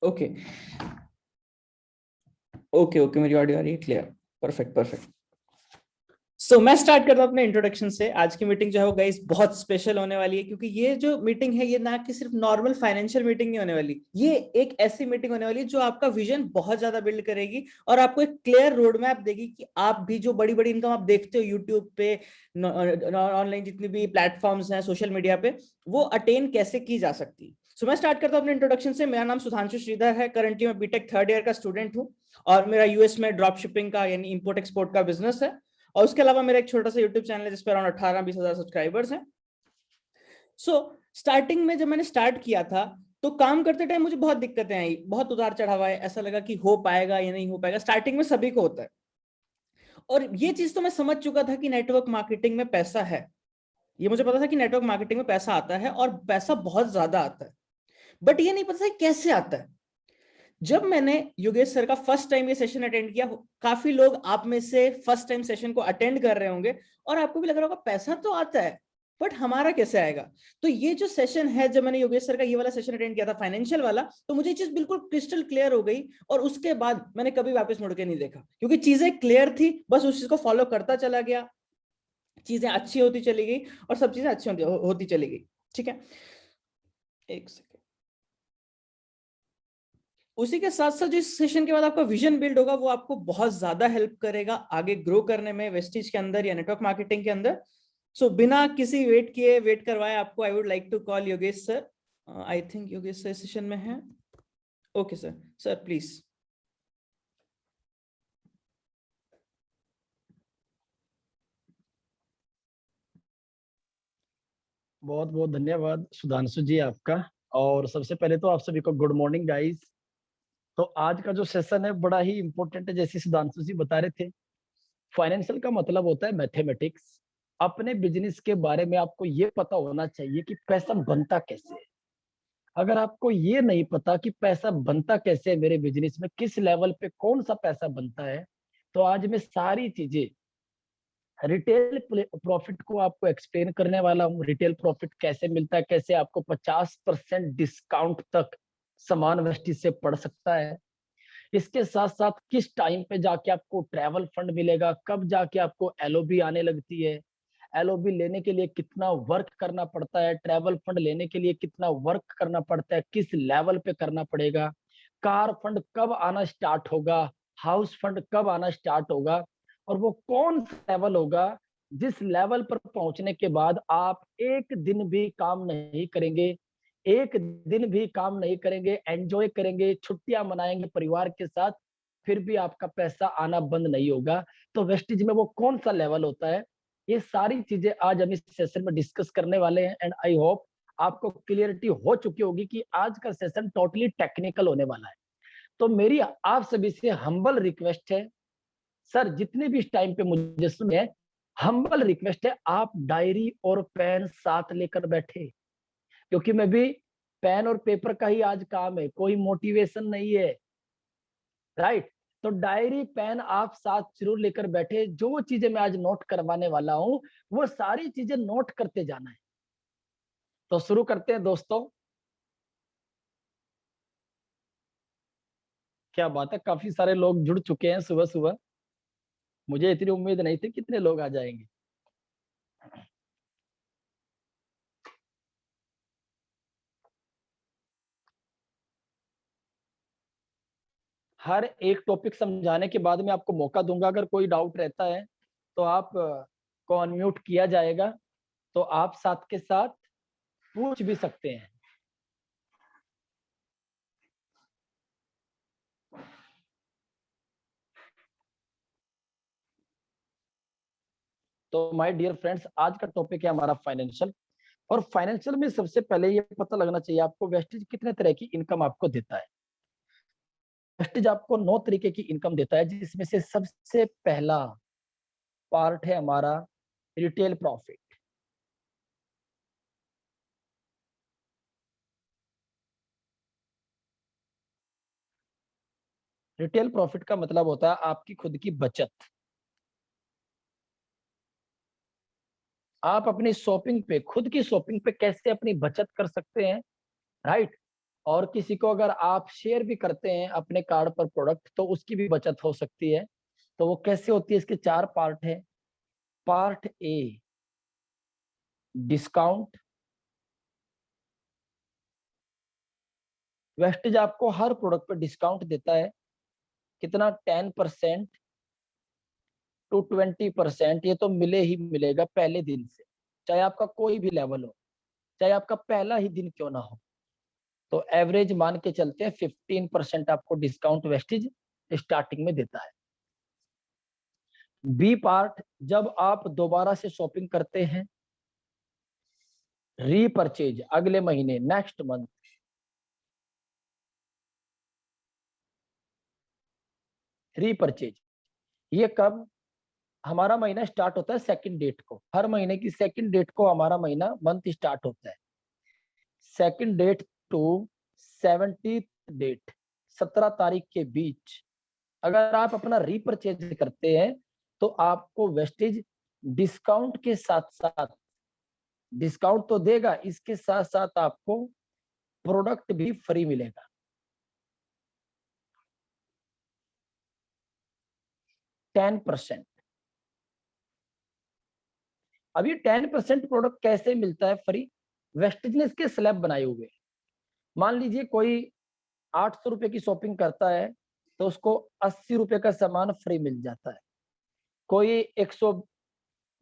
Okay okay okay, मेरी audio आ रही है क्लियर? Perfect perfect. सो मैं स्टार्ट करता हूँ अपने इंट्रोडक्शन से। आज की मीटिंग जो है वो गाइस बहुत स्पेशल होने वाली है, क्योंकि ये जो मीटिंग है ये ना कि सिर्फ नॉर्मल फाइनेंशियल मीटिंग नहीं होने वाली, ये एक ऐसी मीटिंग होने वाली है जो आपका विजन बहुत ज्यादा बिल्ड करेगी और आपको एक क्लियर रोड मैप देगी कि आप भी जो बड़ी बड़ी इनकम आप देखते हो यूट्यूब पे, ऑनलाइन जितनी भी प्लेटफॉर्म्स हैं सोशल मीडिया पे, वो अटेन कैसे की जा सकती है। सो मैं स्टार्ट करता हूँ अपने इंट्रोडक्शन से। मेरा नाम सुधांशु श्रीधर है। करंटली मैं बीटेक थर्ड ईयर का स्टूडेंट हूँ और मेरा यूएस में ड्रॉप शिपिंग का यानी इंपोर्ट एक्सपोर्ट का बिजनेस है। और उसके अलावा मेरा एक छोटा सा यूट्यूब चैनल है जिसपे अराउंड 18-20 हजार सब्सक्राइबर्स हैं। सो स्टार्टिंग में जब मैंने स्टार्ट किया था तो काम करते टाइम मुझे बहुत दिक्कतें आई, बहुत उतार चढ़ाव आए, ऐसा लगा कि हो पाएगा या नहीं हो पाएगा। स्टार्टिंग में सभी को होता है और ये चीज तो मैं समझ चुका था कि नेटवर्क मार्केटिंग में पैसा है। ये मुझे पता था कि नेटवर्क मार्केटिंग में पैसा आता है और पैसा बहुत ज्यादा आता है, बट ये नहीं पता था कैसे आता है। जब मैंने योगेश सर का फर्स्ट टाइम ये सेशन अटेंड किया, काफी लोग आप में से फर्स्ट टाइम सेशन को अटेंड कर रहे होंगे और आपको भी लग रहा होगा पैसा तो आता है बट हमारा कैसे आएगा। तो ये जो सेशन है, जब मैंने योगेश सर का ये वाला सेशन अटेंड किया था फाइनेंशियल वाला, तो मुझे ये चीज बिल्कुल क्रिस्टल क्लियर हो गई और उसके बाद मैंने कभी वापस मुड़ के नहीं देखा, क्योंकि चीजें क्लियर थी। बस उस चीज को फॉलो करता चला गया, चीजें अच्छी होती चली गई और सब चीजें अच्छी होती चली गई। ठीक है, एक सेकेंड। उसी के साथ साथ जो इस सेशन के बाद आपका विजन बिल्ड होगा वो आपको बहुत ज्यादा हेल्प करेगा आगे ग्रो करने में, वेस्टीज के अंदर या नेटवर्क मार्केटिंग के अंदर। सो बिना किसी वेट करवाए आपको I would like to call Yogesh sir. I think Yogesh sir session में है। Okay sir, sir please. बहुत बहुत धन्यवाद सुधांशु जी आपका। और सबसे पहले तो आप सभी को गुड मॉर्निंग गाइस। तो आज का जो सेशन है बड़ा ही इंपॉर्टेंट है, जैसे सुधांशु जी बता रहे थे। फाइनेंशियल का मतलब होता है मैथमेटिक्स। अपने बिजनेस के बारे में आपको ये पता होना चाहिए कि पैसा बनता कैसे है। अगर आपको ये नहीं पता कि पैसा बनता कैसे है, मेरे बिजनेस में किस लेवल पे कौन सा पैसा बनता है, तो आज मैं सारी चीजें रिटेल प्रॉफिट को आपको एक्सप्लेन करने वाला हूँ। रिटेल प्रॉफिट कैसे मिलता है, कैसे आपको 50% डिस्काउंट तक सामान वेस्टेज से पड़ सकता है। इसके साथ साथ किस टाइम पे जाके आपको ट्रैवल फंड मिलेगा, कब जाके आपको एलओबी आने लगती है, एलओबी लेने के लिए कितना वर्क करना पड़ता है, ट्रैवल फंड लेने के लिए कितना वर्क करना पड़ता है, किस लेवल पे करना पड़ेगा, कार फंड कब आना स्टार्ट होगा, हाउस फंड कब आना स्टार्ट होगा, और वो कौन सा लेवल होगा जिस लेवल पर पहुंचने के बाद आप एक दिन भी काम नहीं करेंगे, एक दिन भी काम नहीं करेंगे, एंजॉय करेंगे, छुट्टियां मनाएंगे परिवार के साथ, फिर भी आपका पैसा आना बंद नहीं होगा। तो वेस्टेज में वो कौन सा लेवल होता है, ये सारी चीजें आज हम इस सेशन में डिस्कस करने वाले हैं। एंड आई होप आपको क्लियरिटी हो चुकी होगी कि आज का सेशन टोटली टेक्निकल होने वाला है। तो मेरी आप सभी से हम्बल रिक्वेस्ट है, सर जितने भी इस टाइम पे मुझे सुने, हम्बल रिक्वेस्ट है आप डायरी और पेन साथ लेकर बैठे, क्योंकि मैं भी पेन और पेपर का ही आज काम है, कोई मोटिवेशन नहीं है। राइट। तो डायरी पेन आप साथ जरूर लेकर बैठे, जो चीजें मैं आज नोट करवाने वाला हूं वो सारी चीजें नोट करते जाना है। तो शुरू करते हैं दोस्तों। क्या बात है, काफी सारे लोग जुड़ चुके हैं सुबह सुबह। मुझे इतनी उम्मीद नहीं थी कितने लोग आ जाएंगे। हर एक टॉपिक समझाने के बाद में आपको मौका दूंगा, अगर कोई डाउट रहता है तो आप को अनम्यूट किया जाएगा, तो आप साथ के साथ पूछ भी सकते हैं। तो माय डियर फ्रेंड्स, आज का टॉपिक है हमारा फाइनेंशियल। और फाइनेंशियल में सबसे पहले ये पता लगना चाहिए आपको वेस्टेज कितने तरह की इनकम आपको देता है। वेस्टेज आपको 9 तरीके की इनकम देता है, जिसमें से सबसे पहला पार्ट है हमारा रिटेल प्रॉफिट। रिटेल प्रॉफिट का मतलब होता है आपकी खुद की बचत। आप अपनी शॉपिंग पे, खुद की शॉपिंग पे कैसे अपनी बचत कर सकते हैं। राइट। और किसी को अगर आप शेयर भी करते हैं अपने कार्ड पर प्रोडक्ट तो उसकी भी बचत हो सकती है। तो वो कैसे होती है, इसके 4 पार्ट है। Part A, discount. वेस्टेज आपको हर प्रोडक्ट पर डिस्काउंट देता है। कितना? 10% टू 20%। ये तो मिले ही मिलेगा पहले दिन से, चाहे आपका कोई भी लेवल हो, चाहे आपका पहला ही दिन क्यों ना हो। तो एवरेज मान के चलते हैं 15% आपको डिस्काउंट वेस्टेज स्टार्टिंग में देता है। बी पार्ट, जब आप दोबारा से शॉपिंग करते हैं, रीपरचेज, अगले महीने, नेक्स्ट मंथ, रीपरचेज। ये कब? हमारा महीना स्टार्ट होता है सेकंड डेट को। हर महीने की सेकंड डेट को हमारा महीना, मंथ स्टार्ट होता है। Second date to 70th date, 17 तारीख के बीच अगर आप अपना रीपरचेज करते हैं तो आपको वेस्टेज डिस्काउंट के साथ साथ, डिस्काउंट तो देगा, इसके साथ साथ आपको प्रोडक्ट भी फ्री मिलेगा। 10%। अब ये 10% प्रोडक्ट कैसे मिलता है फ्री? वेस्टेज ने इसके स्लैब बनाए हुए हैं। मान लीजिए कोई 800 रुपए की शॉपिंग करता है तो उसको 80 रुपए का सामान फ्री मिल जाता है। कोई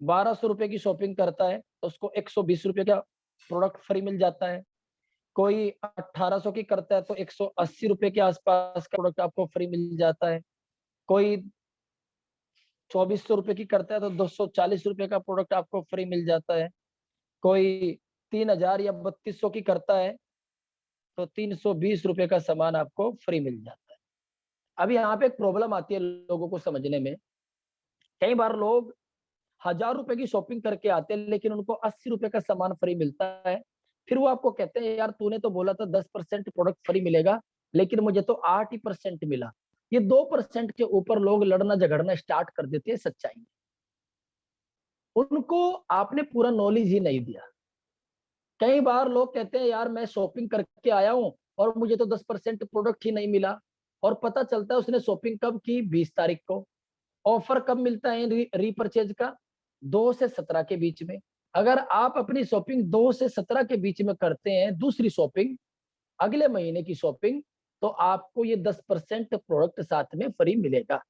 1200 रुपए की शॉपिंग करता है तो उसको 120 रुपए का प्रोडक्ट फ्री मिल जाता है। कोई 1800 की करता है तो 180 रुपए के आसपास का प्रोडक्ट आपको फ्री मिल जाता है। कोई 2400 रुपए की करता है तो 240 रुपए का प्रोडक्ट आपको फ्री मिल जाता है। कोई 3000 या 3200 की करता है तो 320 रुपए का सामान आपको फ्री मिल जाता है। अब यहाँ पे एक प्रॉब्लम आती है लोगों को समझने में। कई बार लोग 1000 रुपए की शॉपिंग करके आते हैं लेकिन उनको 80 रुपए का सामान फ्री मिलता है। फिर वो आपको कहते हैं यार तूने तो बोला था 10% प्रोडक्ट फ्री मिलेगा लेकिन मुझे तो 8% मिला। ये 2% के ऊपर लोग लड़ना झगड़ना स्टार्ट कर देते हैं सच्चाई में। उनको आपने पूरा नॉलेज ही नहीं दिया। कई बार लोग कहते हैं यार मैं शॉपिंग करके आया हूं और मुझे तो 10% प्रोडक्ट ही नहीं मिला। और पता चलता है उसने शॉपिंग कब की? 20 तारीख को। ऑफर कब मिलता है रीपरचेज का? 2 से 17 के बीच में। अगर आप अपनी शॉपिंग 2 से 17 के बीच में करते हैं, दूसरी शॉपिंग, अगले महीने की शॉपिंग, तो आपको ये 10% प्रोडक्ट साथ में फ्री मिलेगा।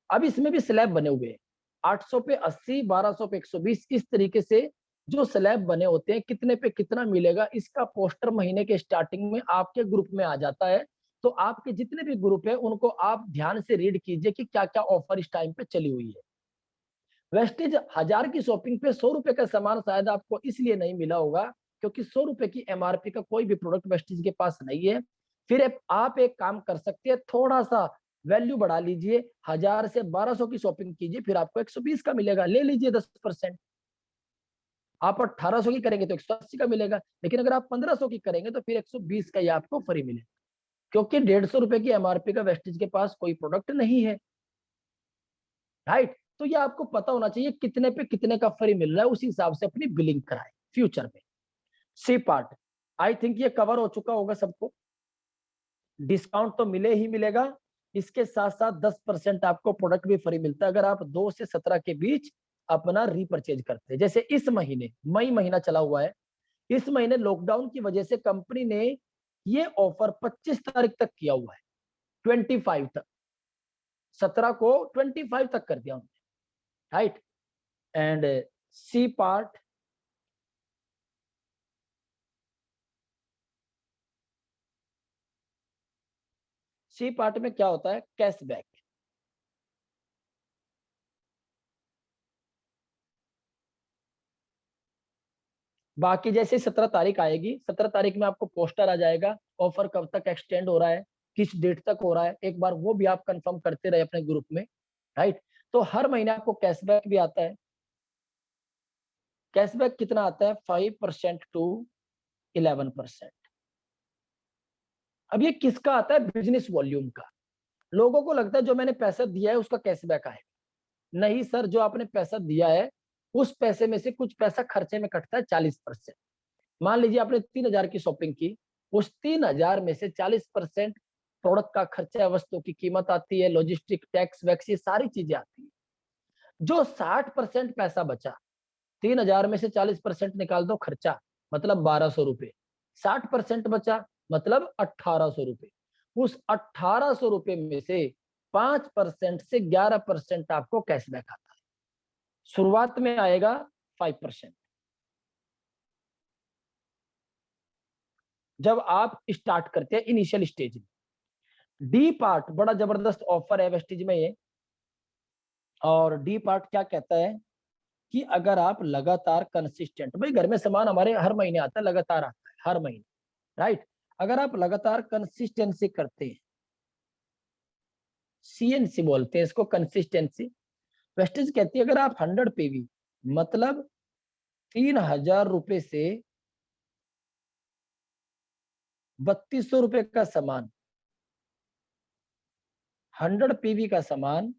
अब इसमें भी स्लैब बने हुए हैं। 800 पे 80, 1200 पे 120, इस तरीके से जो स्लैब बने होते हैं, कितने पे कितना मिलेगा इसका पोस्टर महीने के स्टार्टिंग में आपके ग्रुप में आ जाता है। तो आपके जितने भी ग्रुप है उनको आप ध्यान से रीड कीजिए कि क्या क्या ऑफर इस टाइम पे चली हुई है। वेस्टेज 1000 की शॉपिंग पे 100 रुपए का सामान शायद आपको इसलिए नहीं मिला होगा क्योंकि 100 रुपए की एमआरपी का कोई भी प्रोडक्ट वेस्टेज के पास नहीं है। फिर आप एक काम कर सकते हैं, थोड़ा सा वैल्यू बढ़ा लीजिए, 1000 से 1200 की शॉपिंग कीजिए, फिर आपको 120 का मिलेगा, ले लीजिए 10%। आप 1800 की करेंगे तो 180 का मिलेगा, लेकिन अगर आप 1500 की करेंगे तो फिर 120 का ही आपको फ्री मिलेगा, क्योंकि 150 रुपए की एमआरपी का वेस्टेज के पास कोई प्रोडक्ट नहीं है। राइट? तो ये आपको पता होना चाहिए कितने पे कितने का फ्री मिल रहा है, उसी हिसाब से अपनी बिलिंग कराएं फ्यूचर में। सी पार्ट, आई थिंक ये कवर हो चुका होगा सबको। डिस्काउंट तो मिले ही मिलेगा, इसके साथ साथ 10% आपको प्रोडक्ट भी फ्री मिलता है अगर आप 2 से 17 के बीच अपना रीपरचेज करते हैं। जैसे इस महीने, मई महीना चला हुआ है, इस महीने लॉकडाउन की वजह से कंपनी ने ये ऑफर 25 तारीख तक किया हुआ है, 25 तक, 17 को 25 तक कर दिया उन्होंने। Right? And C part, C part में क्या होता है? कैशबैक। बाकी जैसे 17 तारीख आएगी, 17 तारीख में आपको पोस्टर आ जाएगा, ऑफर कब तक एक्सटेंड हो रहा है, किस डेट तक हो रहा है, एक बार वो भी आप कंफर्म करते रहे अपने ग्रुप में। राइट? तो हर महीने आपको कैशबैक भी आता है। कैशबैक कितना आता है? 5% टू 11%। अब ये किसका आता है? बिजनेस वॉल्यूम का। लोगों को लगता है जो मैंने पैसा दिया है उसका कैशबैक आएगा। नहीं सर, जो आपने पैसा दिया है उस पैसे में से कुछ पैसा खर्चे में कटता है 40%। मान लीजिए आपने 3000 की शॉपिंग की, उस 3000 में से 40% प्रोडक्ट का खर्चा, वस्तु की कीमत आती है, लॉजिस्टिक, टैक्स वैक्स, ये सारी चीजें आती है। जो 60% पैसा बचा, 3000 में से 40% निकाल दो खर्चा, मतलब 1200 रुपए, 60% बचा मतलब 1800 रुपए। उस 1800 रुपए में से 5% से 11% आपको कैशबैक आता है। शुरुआत में आएगा 5%। जब आप स्टार्ट करते हैं इनिशियल स्टेज में। डी पार्ट बड़ा जबरदस्त ऑफर है वेस्टेज में ये। और डी पार्ट क्या कहता है कि अगर आप लगातार कंसिस्टेंट, भाई घर में सामान हमारे हर महीने आता है, लगातार आता है हर महीने, राइट। अगर आप लगातार कंसिस्टेंसी करते हैं, सीएनसी बोलते हैं इसको, कंसिस्टेंसी। वेस्टेज कहती है अगर आप 100 पीवी मतलब 3000 रुपए से 3200 रुपए का सामान, 100 पीवी का सामान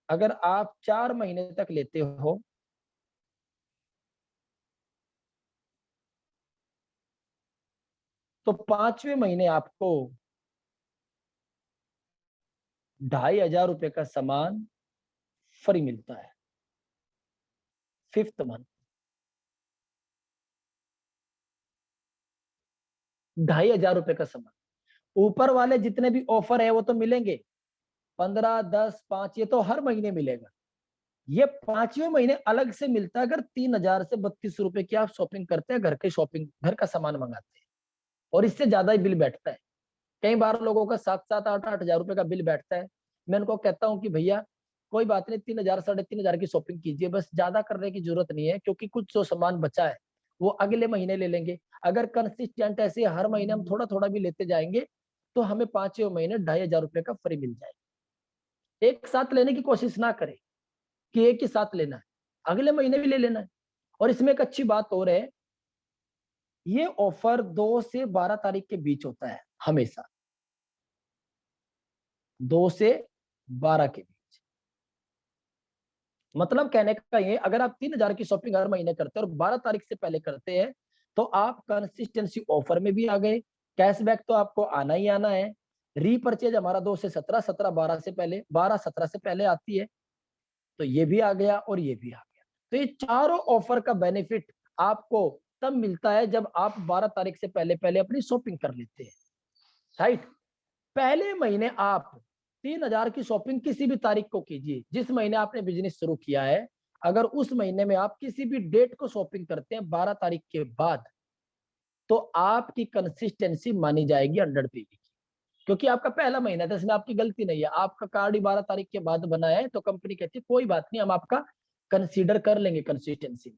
अगर आप 4 महीने तक लेते हो तो 5वें महीने आपको 2500 रुपए का सामान फ्री मिलता है। 5th मंथ 2500 रुपए का सामान। ऊपर वाले जितने भी ऑफर है वो तो मिलेंगे, 15, 10, 5, ये तो हर महीने मिलेगा। ये 5वें महीने अलग से मिलता है अगर 3000 से 3200 रुपए की आप शॉपिंग करते हैं, घर के शॉपिंग, घर का सामान मंगाते हैं। और इससे ज्यादा ही बिल बैठता है। कई बार लोगों का 7-7, 8-8 हजार रुपए का बिल बैठता है। मैं उनको कहता हूँ कि भैया कोई बात नहीं, 3000, 3500 की शॉपिंग कीजिए, बस ज्यादा करने की जरूरत नहीं है, क्योंकि कुछ जो सामान बचा है वो अगले महीने ले लेंगे। अगर कंसिस्टेंट ऐसे हर महीने हम थोड़ा थोड़ा भी लेते जाएंगे तो हमें 5वें महीने 2500 रुपए का फ्री मिल जाएगा। एक साथ लेने की कोशिश ना करें कि एक ही साथ लेना है, अगले महीने भी ले लेना है। और इसमें एक अच्छी बात और है, ये ऑफर 2 से 12 तारीख के बीच होता है हमेशा, 2 से 12 के बीच। मतलब कहने का ये, अगर आप 3000 की शॉपिंग हर महीने करते हैं और 12 तारीख से पहले करते हैं तो आप कंसिस्टेंसी ऑफर में भी आ गए, कैशबैक तो आपको आना ही आना है। रीपर्चेज हमारा 2 से 17, 17 12 से पहले, 12 17 से पहले आती है, तो ये भी आ गया और ये भी आ गया। तो ये चारों ऑफर का बेनिफिट आपको तब मिलता है जब आप 12 तारीख से पहले पहले अपनी शॉपिंग कर लेते हैं, राइट। पहले महीने आप 3000 की शॉपिंग किसी भी तारीख को कीजिए, जिस महीने आपने बिजनेस शुरू किया है, अगर उस महीने में आप किसी भी डेट को शॉपिंग करते हैं 12 तारीख के बाद, तो आपकी कंसिस्टेंसी मानी जाएगी 100 पीवी की, क्योंकि आपका पहला महीना था, इसमें आपकी गलती नहीं है। आपका कार्ड ही 12 तारीख के बाद बना है तो कंपनी कहती है कोई बात नहीं, हम आपका कंसीडर कर लेंगे कंसिस्टेंसी।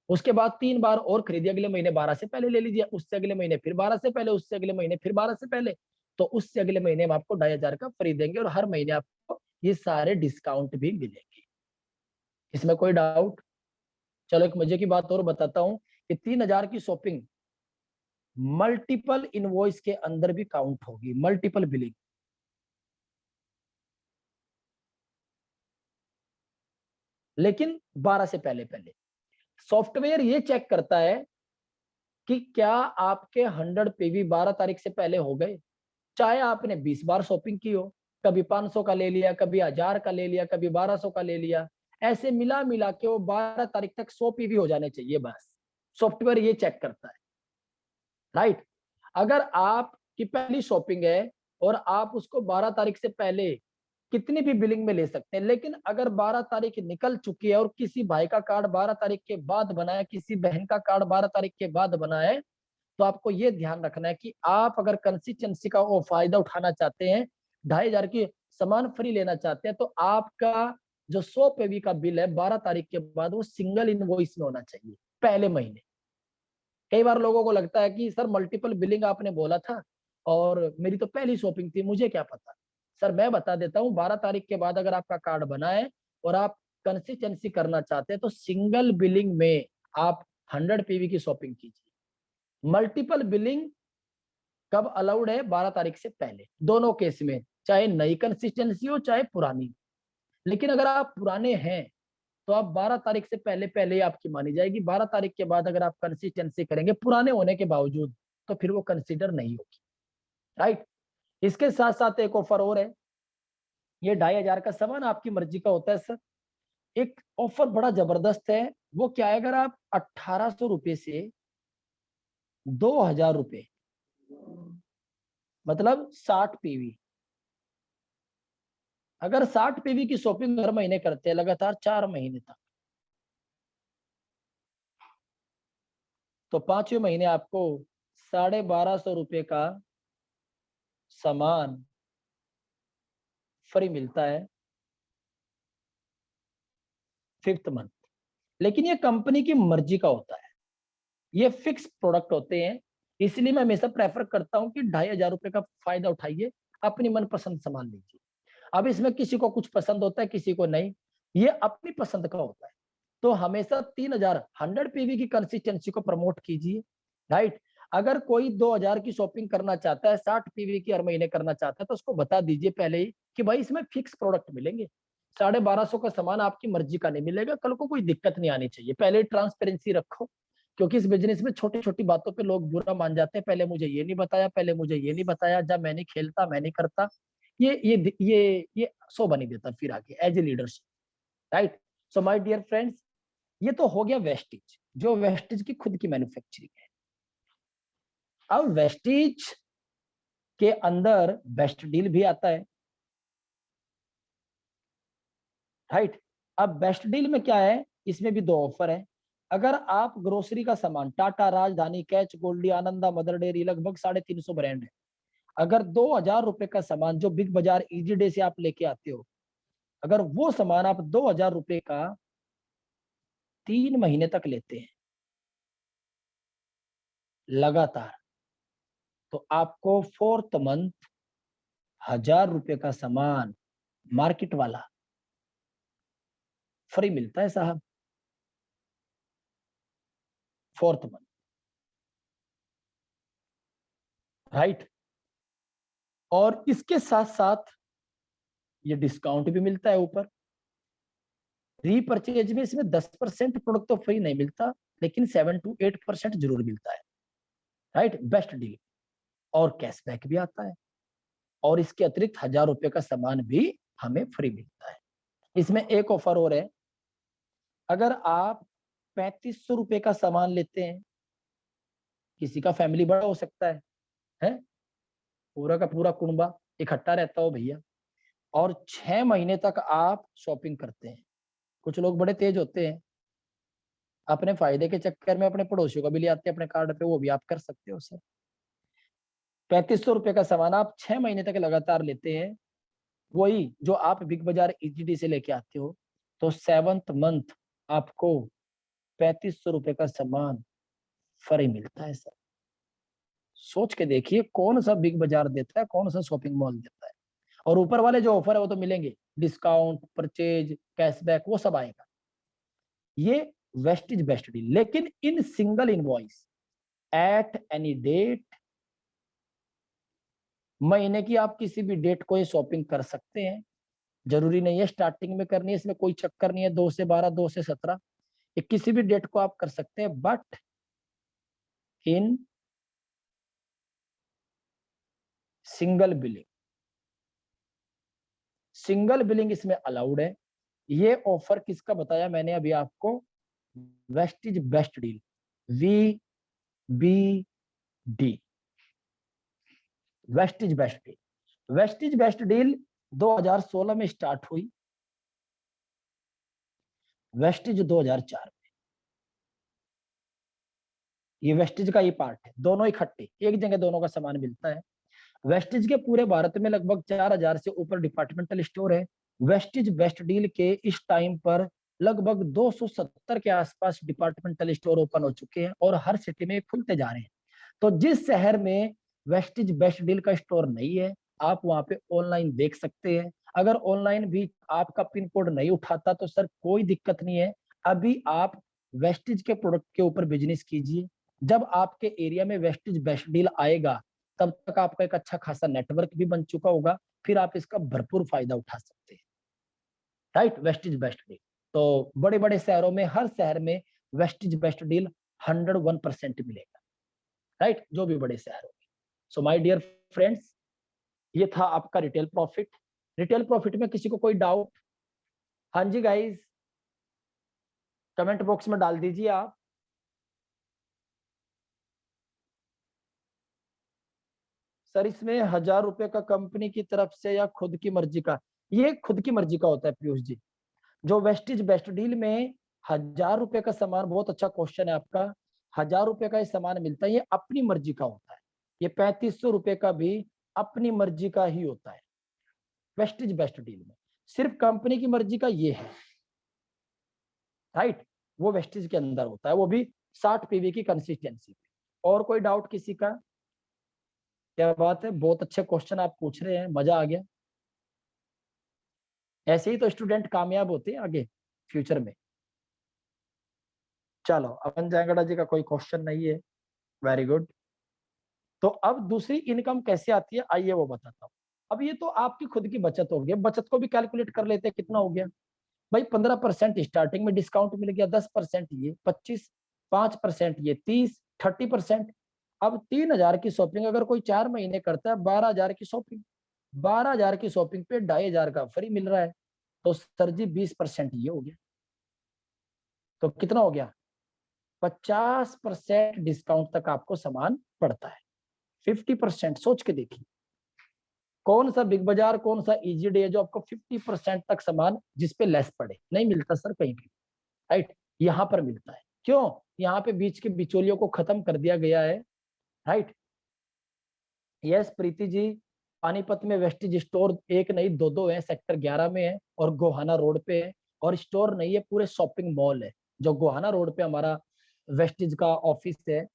उसके बाद 3 बार और खरीदिए, अगले महीने 12 से पहले ले लीजिए, उससे अगले महीने फिर 12 से पहले, उससे अगले महीने फिर 12 से पहले, तो उससे अगले महीने हम आपको 2500 का फ्री देंगे और हर महीने आपको ये सारे डिस्काउंट भी मिलेंगे। इसमें कोई डाउट? चलो एक मजे की बात और बताता हूँ कि 3000 की शॉपिंग मल्टीपल इनवॉइस के अंदर भी काउंट होगी, मल्टीपल बिलिंग। लेकिन 12 से पहले पहले सॉफ्टवेयर ये चेक करता है कि क्या आपके 100 पीवी 12 तारीख से पहले हो गए, चाहे आपने 20 बार शॉपिंग की हो, कभी 500 का ले लिया, कभी 1000 का ले लिया, कभी 1200 का ले लिया, ऐसे मिला मिला के वो 12 तारीख तक 100 पीवी हो जाने चाहिए बस। सॉफ्टवेयर ये चेक करता है, राइट। अगर आपकी पहली शॉपिंग है और आप उसको 12 तारीख से पहले कितनी भी बिलिंग में ले सकते हैं, लेकिन अगर 12 तारीख निकल चुकी है और किसी भाई का कार्ड 12 तारीख के बाद बना है, किसी बहन का कार्ड 12 तारीख के बाद बना है, तो आपको ये ध्यान रखना है कि आप अगर कंसिस्टेंसी का वो फायदा उठाना चाहते हैं, 2500 की सामान फ्री लेना चाहते हैं, तो आपका जो 100 पेवी का बिल है 12 तारीख के बाद वो सिंगल इनवॉइस में होना चाहिए पहले महीने। कई बार लोगों को लगता है कि सर मल्टीपल बिलिंग आपने बोला था और मेरी तो पहली शॉपिंग थी, मुझे क्या पता। सर मैं बता देता हूँ, 12 तारीख के बाद अगर आपका कार्ड बना है और आप कंसिस्टेंसी करना चाहते हैं तो सिंगल बिलिंग में आप 100 पीवी की शॉपिंग कीजिए। मल्टीपल बिलिंग कब अलाउड है? 12 तारीख से पहले, दोनों केस में, चाहे नई कंसिस्टेंसी हो चाहे पुरानी। लेकिन अगर आप पुराने हैं तो आप 12 तारीख से पहले पहले ही आपकी मानी जाएगी। 12 तारीख के बाद अगर आप कंसिस्टेंसी करेंगे पुराने होने के बावजूद, तो फिर वो कंसिडर नहीं होगी, राइट। इसके साथ साथ एक ऑफर और है, ये 2500 का सामान आपकी मर्जी का होता है सर। एक ऑफर बड़ा जबरदस्त है, वो क्या है, अगर आप 1800 रुपए से 2000 रुपए, मतलब 60 पीवी, अगर 60 पीवी की शॉपिंग हर महीने करते हैं लगातार 4 महीने तक, तो 5वें महीने आपको 1250 रुपए का सामान फ्री मिलता है 5th मंथ। लेकिन ये कंपनी की मर्जी का होता है, ये फिक्स प्रोडक्ट होते हैं, इसलिए मैं हमेशा प्रेफर करता हूं कि 2500 रुपए का फायदा उठाइए, अपनी मनपसंद सामान लीजिए। अब इसमें किसी को कुछ पसंद होता है, किसी को नहीं, ये अपनी पसंद का होता है। तो हमेशा 3000 100 पीवी की कंसिस्टेंसी को प्रमोट कीजिए, राइट। अगर कोई 2000 की शॉपिंग करना चाहता है, 60 पीवी की हर महीने करना चाहता है, तो उसको बता दीजिए पहले ही कि भाई इसमें फिक्स प्रोडक्ट मिलेंगे, 1250 का सामान आपकी मर्जी का नहीं मिलेगा, कल को कोई दिक्कत नहीं आनी चाहिए। पहले ट्रांसपेरेंसी रखो, क्योंकि इस बिजनेस में छोटी छोटी बातों पे लोग बुरा मान जाते हैं, पहले मुझे ये नहीं बताया, पहले मुझे ये नहीं बताया, जब मैं नहीं खेलता, मैं नहीं करता, ये सो बनी देता फिर आगे as a leadership, right. So my dear friends, ये तो हो गया वेस्टिज, जो वेस्टिज की खुद की मैन्युफैक्चरिंग है। अब वेस्टिज के अंदर बेस्ट डील भी आता है, राइट। अब बेस्ट डील में क्या है, इसमें भी 2 ऑफर है। अगर आप ग्रोसरी का सामान, Tata, Rajdhani, Catch, Goldie, Ananda, Mother Dairy, लगभग 350 ब्रांड है, अगर 2000 रुपए का सामान जो बिग बाजार इजी डे से आप लेके आते हो, अगर वो सामान आप 2000 रुपए का 3 महीने तक लेते हैं लगातार, तो आपको 4th मंथ 1000 रुपए का सामान मार्केट वाला फ्री मिलता है साहब, 4th मंथ, राइट। और इसके साथ साथ ये डिस्काउंट भी मिलता है ऊपर। रीपरचेज में इसमें 10% प्रोडक्ट तो फ्री नहीं मिलता, लेकिन 7 to 8% जरूर मिलता है, राइट। बेस्ट डील और कैशबैक भी आता है, और इसके अतिरिक्त 1000 रुपए का सामान भी हमें फ्री मिलता है। इसमें एक ऑफर और है, अगर आप 3500 रुपए का सामान लेते हैं, किसी का फैमिली बड़ा हो सकता है, पूरा का पूरा कुनबा इकट्ठा रहता हो भैया, और 6 महीने तक आप शॉपिंग करते हैं। कुछ लोग बड़े तेज होते हैं, अपने फायदे के चक्कर में अपने पड़ोसियों का भी ले आते हैं अपने कार्ड पे, वो भी आप कर सकते हो सर। 3500 रुपए का सामान आप 6 महीने तक लगातार लेते हैं, वही जो आप बिग बाजार ईजीडी से लेके आते हो, तो 7th मंथ आपको 3500 रुपए का सामान फ्री मिलता है सर। सोच के देखिए कौन सा बिग बाजार देता है, कौन सा शॉपिंग मॉल देता है। और ऊपर वाले जो ऑफर है वो तो मिलेंगे, डिस्काउंट, परचेज, कैशबैक, वो सब आएगा। ये वेस्टिज बेस्ट डील, लेकिन in single invoice at any date, महीने की आप किसी भी डेट को ये शॉपिंग कर सकते हैं। जरूरी नहीं है स्टार्टिंग में करनी है, इसमें कोई चक्कर नहीं है 2 से 12, 2 से 17, ये किसी भी डेट को आप कर सकते हैं, but in single billing, single billing इसमें अलाउड है। ये ऑफर किसका बताया मैंने अभी आपको, Vestige best deal, VBD, Vestige best deal. Vestige best deal 2016 में स्टार्ट हुई, वेस्टिज 2004 में। ये वेस्टिज का ही पार्ट है, दोनों इकट्ठे एक जगह दोनों का सामान मिलता है। वेस्टिज के पूरे भारत में लगभग 4000 से ऊपर डिपार्टमेंटल स्टोर है। वेस्टिज बेस्ट डील के इस टाइम पर लगभग 270 के आसपास डिपार्टमेंटल स्टोर ओपन हो चुके हैं, और हर सिटी में खुलते जा रहे हैं। तो जिस शहर में वेस्टिज बेस्ट डील का स्टोर नहीं है, आप वहां पे ऑनलाइन देख सकते हैं। अगर ऑनलाइन भी आपका पिन कोड नहीं उठाता तो सर कोई दिक्कत नहीं है, अभी आप वेस्टिज के प्रोडक्ट के ऊपर बिजनेस कीजिए। जब आपके एरिया में वेस्टिज बेस्ट डील आएगा, तब तक आपका एक अच्छा खासा नेटवर्क भी बन चुका होगा, फिर आप इसका भरपूर फायदा उठा सकते हैं, राइट। वेस्टिज बेस्ट डील तो बड़े बड़े शहरों में, हर शहर में वेस्टिज बेस्ट डील 101% मिलेगा, राइट, जो भी बड़े शहर होंगे। सो माय डियर फ्रेंड्स, ये था आपका रिटेल प्रॉफिट। रिटेल प्रॉफिट में किसी को कोई डाउट? हाँ जी गाइस, कमेंट बॉक्स में डाल दीजिए आप। सर इसमें 1000 रुपए का कंपनी की तरफ से या खुद की मर्जी का? ये खुद की मर्जी का होता है पीयूष जी। जो वेस्टिज बेस्ट डील में 1000 रुपए का सामान, बहुत अच्छा क्वेश्चन है आपका, 1000 रुपए का ये सामान मिलता है, ये अपनी मर्जी का होता है। ये 3500 रुपए का भी अपनी मर्जी का ही होता है वेस्टिज बेस्ट डील में। सिर्फ कंपनी की मर्जी का ये है, राइट, वो वेस्टिज के अंदर होता है, वो भी 60 पीवी की कंसिस्टेंसी। और कोई डाउट किसी का? क्या बात है, बहुत अच्छे क्वेश्चन आप पूछ रहे हैं, मजा आ गया। ऐसे ही तो स्टूडेंट कामयाब होते हैं आगे फ्यूचर में। चलो, अपन जयगढ़ा जी का कोई क्वेश्चन नहीं है, वेरी गुड। तो अब दूसरी इनकम कैसे आती है, आइए वो बताता हूँ। अब ये तो आपकी खुद की बचत हो गई, बचत को भी कैलकुलेट कर लेते हैं, कितना हो गया भाई? 15% स्टार्टिंग में डिस्काउंट मिल गया, 10% ये, 25, 5% ये, 30, 30%। अब 3000 की शॉपिंग अगर कोई 4 महीने करता है, 12000 की शॉपिंग, 12000 की शॉपिंग पे 2500 का फ्री मिल रहा है, तो सर जी 20% ये हो गया, तो कितना हो गया? 50% डिस्काउंट तक आपको सामान पड़ता है। 50%, सोच के देखिए, कौन सा बिग बाजार, कौन सा इजी डे है जो आपको 50% तक सामान जिसपे लेस पड़े? नहीं मिलता सर कहीं भी, राइट, यहाँ पर मिलता है। क्यों? यहाँ पे बीच के बिचौलियों को खत्म कर दिया गया है, राइट। यस प्रीति जी, पानीपत में वेस्टिज स्टोर एक नहीं दो दो है, सेक्टर 11 में है और गोहाना रोड पे है। और स्टोर नहीं है, पूरे शॉपिंग मॉल है। जो गोहाना रोड पे हमारा वेस्टिज का ऑफिस है,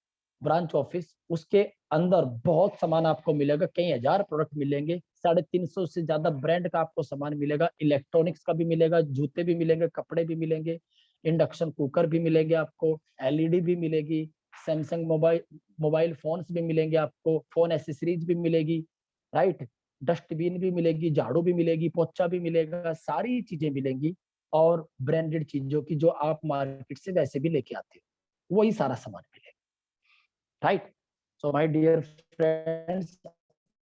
ब्रांच ऑफिस, उसके अंदर बहुत सामान आपको मिलेगा, कई हजार प्रोडक्ट मिलेंगे, 350 से ज्यादा ब्रांड का आपको सामान मिलेगा, इलेक्ट्रॉनिक्स का भी मिलेगा, जूते भी मिलेंगे, कपड़े भी मिलेंगे, इंडक्शन कुकर भी मिलेंगे आपको, एलईडी भी मिलेगी, सैमसंग मोबाइल फोन्स भी मिलेंगे आपको, फोन एसेसरीज भी मिलेगी, राइट, डस्टबिन भी मिलेगी, झाड़ू भी मिलेगी, पोछा भी मिलेगा, सारी चीजें मिलेंगी। और ब्रांडेड चीजों की जो आप मार्केट से वैसे भी लेके आते हो, वही सारा सामान मिलेगा, right. So my dear friends,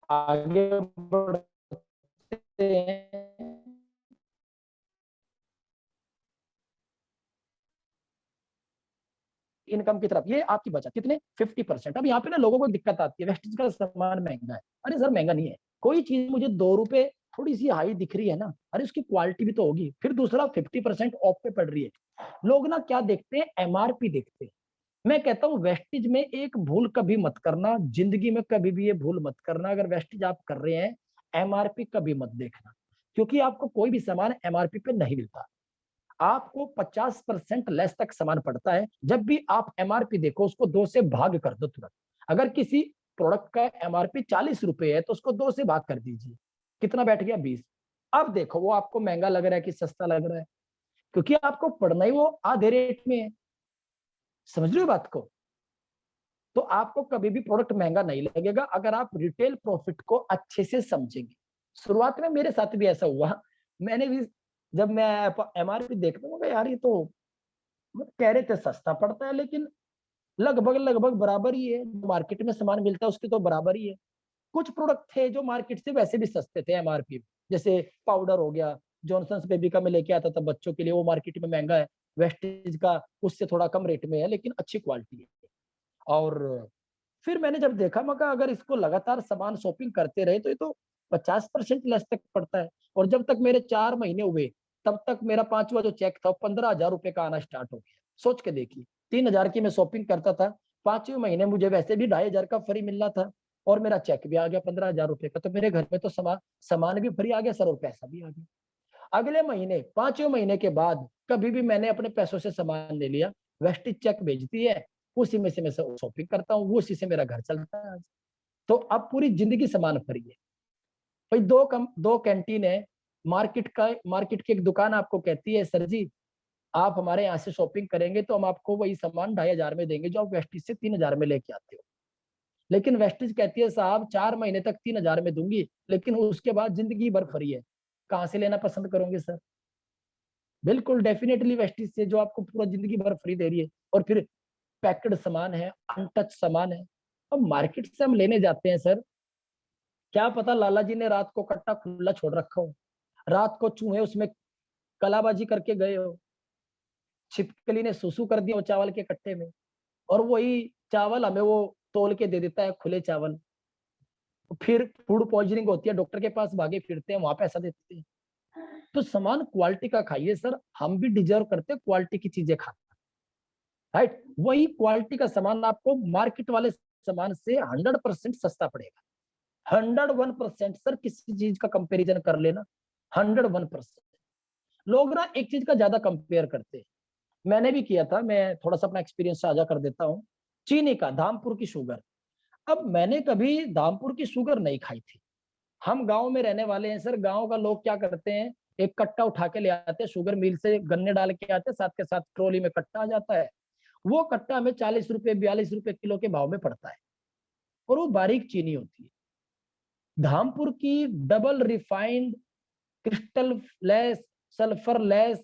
आगे बढ़ते हैं। इनकम की तरफ, ये आपकी बचत कितने? 50%। अब यहाँ पे ना लोगों को दिक्कत आती है, वेस्टेज का सामान महंगा है। अरे सर महंगा नहीं है, कोई चीज मुझे 2 रुपए थोड़ी सी हाई दिख रही है ना, अरे उसकी क्वालिटी भी तो होगी। फिर दूसरा 50% ऑफ पे पड़ रही है, लोग ना क्या देखते हैं? एमआरपी देखते हैं। मैं कहता हूँ वेस्टेज में एक भूल कभी मत करना, जिंदगी में कभी भी ये भूल मत करना। अगर वेस्टेज आप कर रहे हैं, एमआरपी कभी मत देखना, क्योंकि आपको कोई भी सामान एमआरपी पे नहीं मिलता। आपको 50% लेस तक सामान पड़ता है। जब भी आप एमआरपी देखो, उसको 2 से भाग कर दो तुरंत। अगर किसी प्रोडक्ट का एमआरपी 40 रुपए है, तो उसको 2 से भाग कर दीजिए, कितना बैठ गया? 20। अब देखो वो आपको महंगा लग रहा है कि सस्ता लग रहा है, क्योंकि आपको पड़ना ही वो आधे रेट में है। समझ रहे हो बात को? तो आपको कभी भी प्रोडक्ट महंगा नहीं लगेगा अगर आप रिटेल प्रॉफिट को अच्छे से समझेंगे। शुरुआत में मेरे साथ भी ऐसा हुआ, मैंने भी जब मैं एमआरपी देखता हूँ, यार ये तो कह रहे थे सस्ता पड़ता है, लेकिन लगभग लगभग बराबर ही है, मार्केट में सामान मिलता है उसके तो बराबर ही है। कुछ प्रोडक्ट थे जो मार्केट से वैसे भी सस्ते थे एमआरपी, जैसे पाउडर हो गया, जॉनसन्स बेबी का मैं लेके आता था बच्चों के लिए, वो मार्केट में महंगा है। वेस्टेज का उससे थोड़ा कम रेट में है, लेकिन अच्छी क्वालिटी है। और फिर मैंने जब देखा, मैं कहा अगर इसको लगातार सामान शॉपिंग करते रहे तो ये तो 50% लेस तक पड़ता है। और जब तक मेरे 4 महीने हुए, तब तक मेरा 5वां जो चेक था 15,000 रुपए का आना स्टार्ट हो गया। सोच के देखिए, 3,000 की मैं शॉपिंग करता था, 5वें महीने मुझे वैसे भी 2,500 का फ्री मिल रहा था, और मेरा चेक भी आ गया 15,000 रुपए का। तो मेरे घर में तो सामान भी फ्री आ गया सर, और पैसा भी आ गया। अगले महीने 5वें महीने के बाद कभी भी मैंने अपने पैसों से सामान ले लिया, वेस्टेज चेक भेजती है, उसी में से मैं शॉपिंग करता हूँ, वो उसी से मेरा घर चलता है। तो अब पूरी जिंदगी सामान फ्री है भाई। दो कैंटीन है, मार्केट की एक दुकान आपको कहती है सर जी आप हमारे यहाँ से शॉपिंग करेंगे तो हम आपको वही सामान 2,500 में देंगे जो आप वेस्टेज से 3,000 में लेके आते हो। लेकिन वेस्टेज कहती है साहब 4 महीने तक 3,000 में दूंगी, लेकिन उसके बाद जिंदगी भर फ्री है। कहाँ से लेना पसंद करोगे सर? बिल्कुल डेफिनेटली वेस्टेज से, जो आपको पूरा जिंदगी भर फ्री दे रही है। और फिर पैक्ड सामान है, अनटच सामान है, अब मार्केट से हम लेने जाते हैं सर, क्या पता लाला जी ने रात को कट्टा खुला छोड़ रखा हो, रात को चूहे उसमें कलाबाजी करके गए हो, छिपकली ने सुसु कर दिया वो चावल के कट्टे में, और वही चावल हमें वो तोल के दे देता है खुले चावल। फिर फूड पॉइजनिंग होती है, डॉक्टर के पास भागे फिरते हैं, वहां पैसा देते हैं। तो सामान क्वालिटी का खाइए सर, हम भी डिजर्व करते हैं क्वालिटी की चीजें खाते, राइट। वही क्वालिटी का सामान आपको मार्केट वाले सामान से 100% सस्ता पड़ेगा। 101% सर, किसी चीज का कंपैरिजन कर लेना, 101%। लोग ना एक चीज का ज्यादा कंपेयर करते हैं, मैंने भी किया था, मैं थोड़ा सा अपना एक्सपीरियंस साझा कर देता हूँ। चीनी का, धामपुर की शुगर। अब मैंने कभी धामपुर की शुगर नहीं खाई थी। हम गांव में रहने वाले हैं सर, गांव का लोग क्या करते हैं, एक कट्टा उठा के ले आते हैं, शुगर मिल से गन्ने डाल के आते हैं, साथ के साथ ट्रॉली में कट्टा आ जाता है। वो कट्टा हमें 40 रुपए 42 रुपए किलो के भाव में पड़ता है, और वो बारीक चीनी होती है। धामपुर की double refined crystal less sulphur less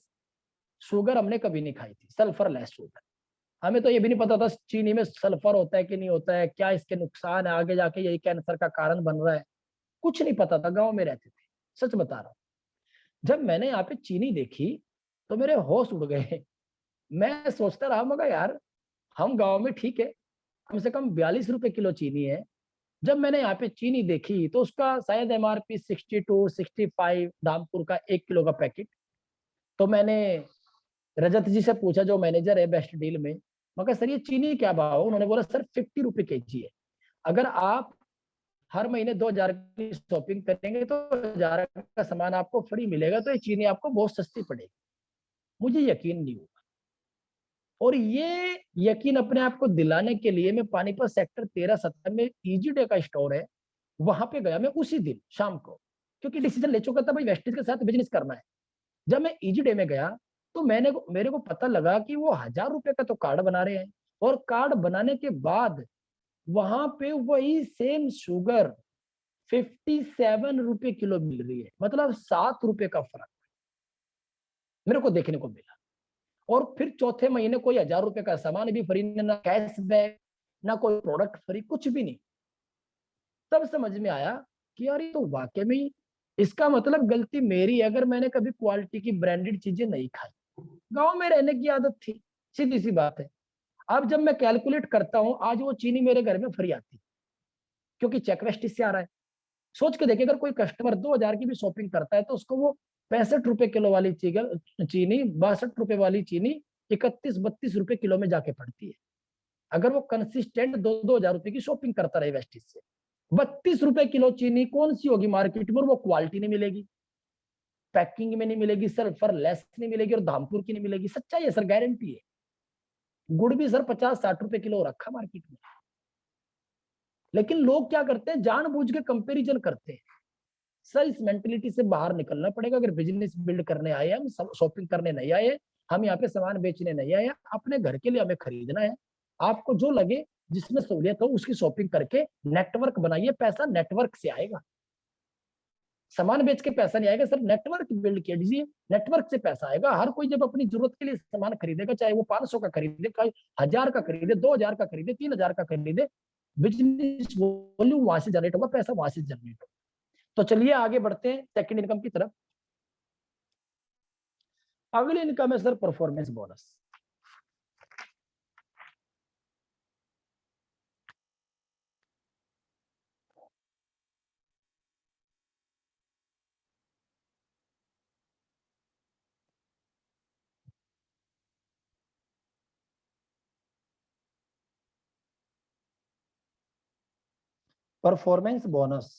sugar हमने कभी नहीं खाई थी। सल्फर लेस शुगर, हमें तो ये भी नहीं पता था चीनी में सल्फर होता है कि नहीं होता है, क्या इसके नुकसान है, आगे जाके यही कैंसर का कारण बन रहा है, कुछ नहीं पता था, गांव में रहते थे, सच बता रहा हूँ। जब मैंने यहाँ पे चीनी देखी तो मेरे होश उड़ गए। मैं सोचता रहा, मगर यार हम गांव में ठीक है, कम से कम 42 रुपए किलो चीनी है। जब मैंने यहाँ पे चीनी देखी तो उसका शायद MRP 62 65, धामपुर का 1 किलो का पैकेट। तो मैंने रजत जी से पूछा, जो मैनेजर है बेस्ट डील में, मगर सर ये चीनी क्या भाव है? उन्होंने बोला सर 50 रुपए केजी है। अगर आप हर महीने 2,000 की शॉपिंग करेंगे तो 1,000 का सामान आपको फ्री मिलेगा, तो ये चीनी आपको बहुत सस्ती पड़ेगी। मुझे यकीन नहीं हुआ, और ये यकीन अपने आप को दिलाने के लिए मैं पानीपत सेक्टर 13-17 में इजी डे का स्टोर है, वहां पे गया मैं उसी दिन शाम को, क्योंकि डिसीजन ले चुका था भाई वेस्टेज के साथ बिजनेस करना है। जब मैं इजी डे में गया तो मेरे को पता लगा कि वो 1,000 रुपए का तो कार्ड बना रहे हैं, और कार्ड बनाने के बाद वहां पे वही सेम शुगर 57 रुपए किलो मिल रही है, मतलब 7 रुपए का फर्क मेरे को देखने को मिला। और फिर चौथे महीने कोई 1,000 रुपए का सामान भी फ्री, ना कैशबैक, ना कोई प्रोडक्ट फ्री, कुछ भी नहीं। तब समझ में आया कि यार ये तो वाकई में इसका मतलब गलती मेरी है, अगर मैंने कभी क्वालिटी की ब्रांडेड चीजें नहीं खाई। गांव में रहने की आदत थी, सीधी सी बात है। अब जब मैं कैलकुलेट करता हूं, आज वो चीनी मेरे घर में फ्री आती, क्योंकि चेक वेस्टेज से आ रहा है। सोच के देखिए, अगर कोई कस्टमर 2,000 की भी शॉपिंग करता है तो उसको वो 65 रुपए किलो वाली चीनी, 62 रुपए वाली चीनी 31-32 रुपए किलो में जाके पड़ती है। अगर वो कंसिस्टेंट 2,000 रुपए की शॉपिंग करता रहे वेस्टेज से, 32 रुपए किलो चीनी कौन सी होगी मार्केट में, और वो क्वालिटी नहीं मिलेगी, पैकिंग में नहीं मिलेगी, सल्फर लेस नहीं मिलेगी, और धामपुर की नहीं मिलेगी। सच्चाई है सर, गारंटी है। गुड़ भी सर 50-60 रुपए किलो रखा मार्केट में। लेकिन लोग क्या करते हैं, जानबूझ के कंपैरिजन करते हैं। सर इस मेंटेलिटी से बाहर निकलना पड़ेगा। अगर बिजनेस बिल्ड करने आए हैं, हम शॉपिंग करने नहीं आए, हम यहाँ पे सामान बेचने नहीं आए, अपने घर के लिए हमें खरीदना है। आपको जो लगे, जिसमें सहूलियत हो, उसकी शॉपिंग करके नेटवर्क बनाइए। पैसा नेटवर्क से आएगा, सामान बेच के पैसा नहीं आएगा सर, नेटवर्क बिल्ड कीजिए, नेटवर्क से पैसा आएगा। हर कोई जब अपनी जरूरत के लिए सामान खरीदेगा, चाहे वो 500 का खरीदे, चाहे 1,000 का खरीदे, 2,000 का खरीदे, 3,000 का खरीदे, बिजनेस वॉल्यूम वहां से जनरेट होगा, पैसा वहां से जनरेट होगा। तो चलिए आगे बढ़ते हैं सेकंड इनकम की तरफ। अगली इनकम है sir performance bonus. Performance bonus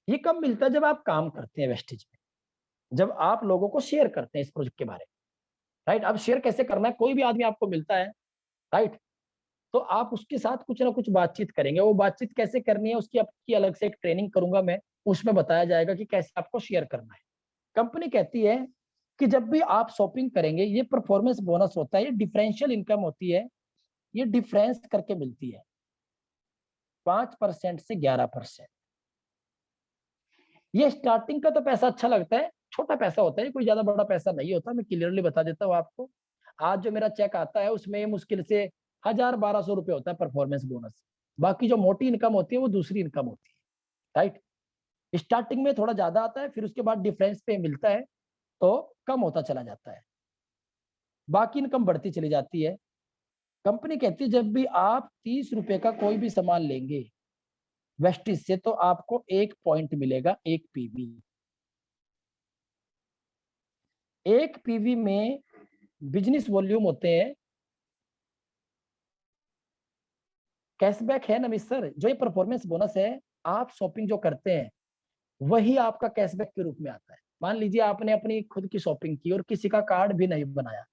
ये कब मिलता है? जब आप काम करते हैं वेस्टेज में, जब आप लोगों को शेयर करते हैं इस प्रोजेक्ट के बारे में, राइट। अब शेयर कैसे करना है, कोई भी आदमी आपको मिलता है, राइट, तो आप उसके साथ कुछ ना कुछ बातचीत करेंगे। वो बातचीत कैसे करनी है उसकी आपकी अलग से एक ट्रेनिंग करूंगा मैं, उसमें बताया जाएगा कि कैसे आपको शेयर करना है। कंपनी कहती है कि जब भी आप शॉपिंग करेंगे, ये परफॉर्मेंस बोनस होता है, ये डिफरेंशियल इनकम होती है, ये डिफरेंस करके मिलती है 5% से 11%। ये स्टार्टिंग का तो पैसा अच्छा लगता है, छोटा पैसा होता है, कोई ज्यादा बड़ा पैसा नहीं होता, मैं क्लियरली बता देता हूँ आपको। आज जो मेरा चेक आता है उसमें मुश्किल से 1000-1200 रुपये होता है परफॉर्मेंस बोनस। बाकी जो मोटी इनकम होती है वो दूसरी इनकम होती है, राइट। स्टार्टिंग में थोड़ा ज्यादा आता है, फिर उसके बाद डिफरेंस पे मिलता है तो कम होता चला जाता है, बाकी इनकम बढ़ती चली जाती है। कंपनी कहती है जब भी आप 30 रुपए का कोई भी सामान लेंगे वेस्टिज से तो आपको 1 पॉइंट मिलेगा, 1 पीवी। 1 पीवी में बिजनेस वॉल्यूम होते हैं। कैशबैक है नमित सर, जो ये परफॉर्मेंस बोनस है, आप शॉपिंग जो करते हैं वही आपका कैशबैक के रूप में आता है। मान लीजिए आपने अपनी खुद की शॉपिंग की और किसी का कार्ड भी नहीं बनाया,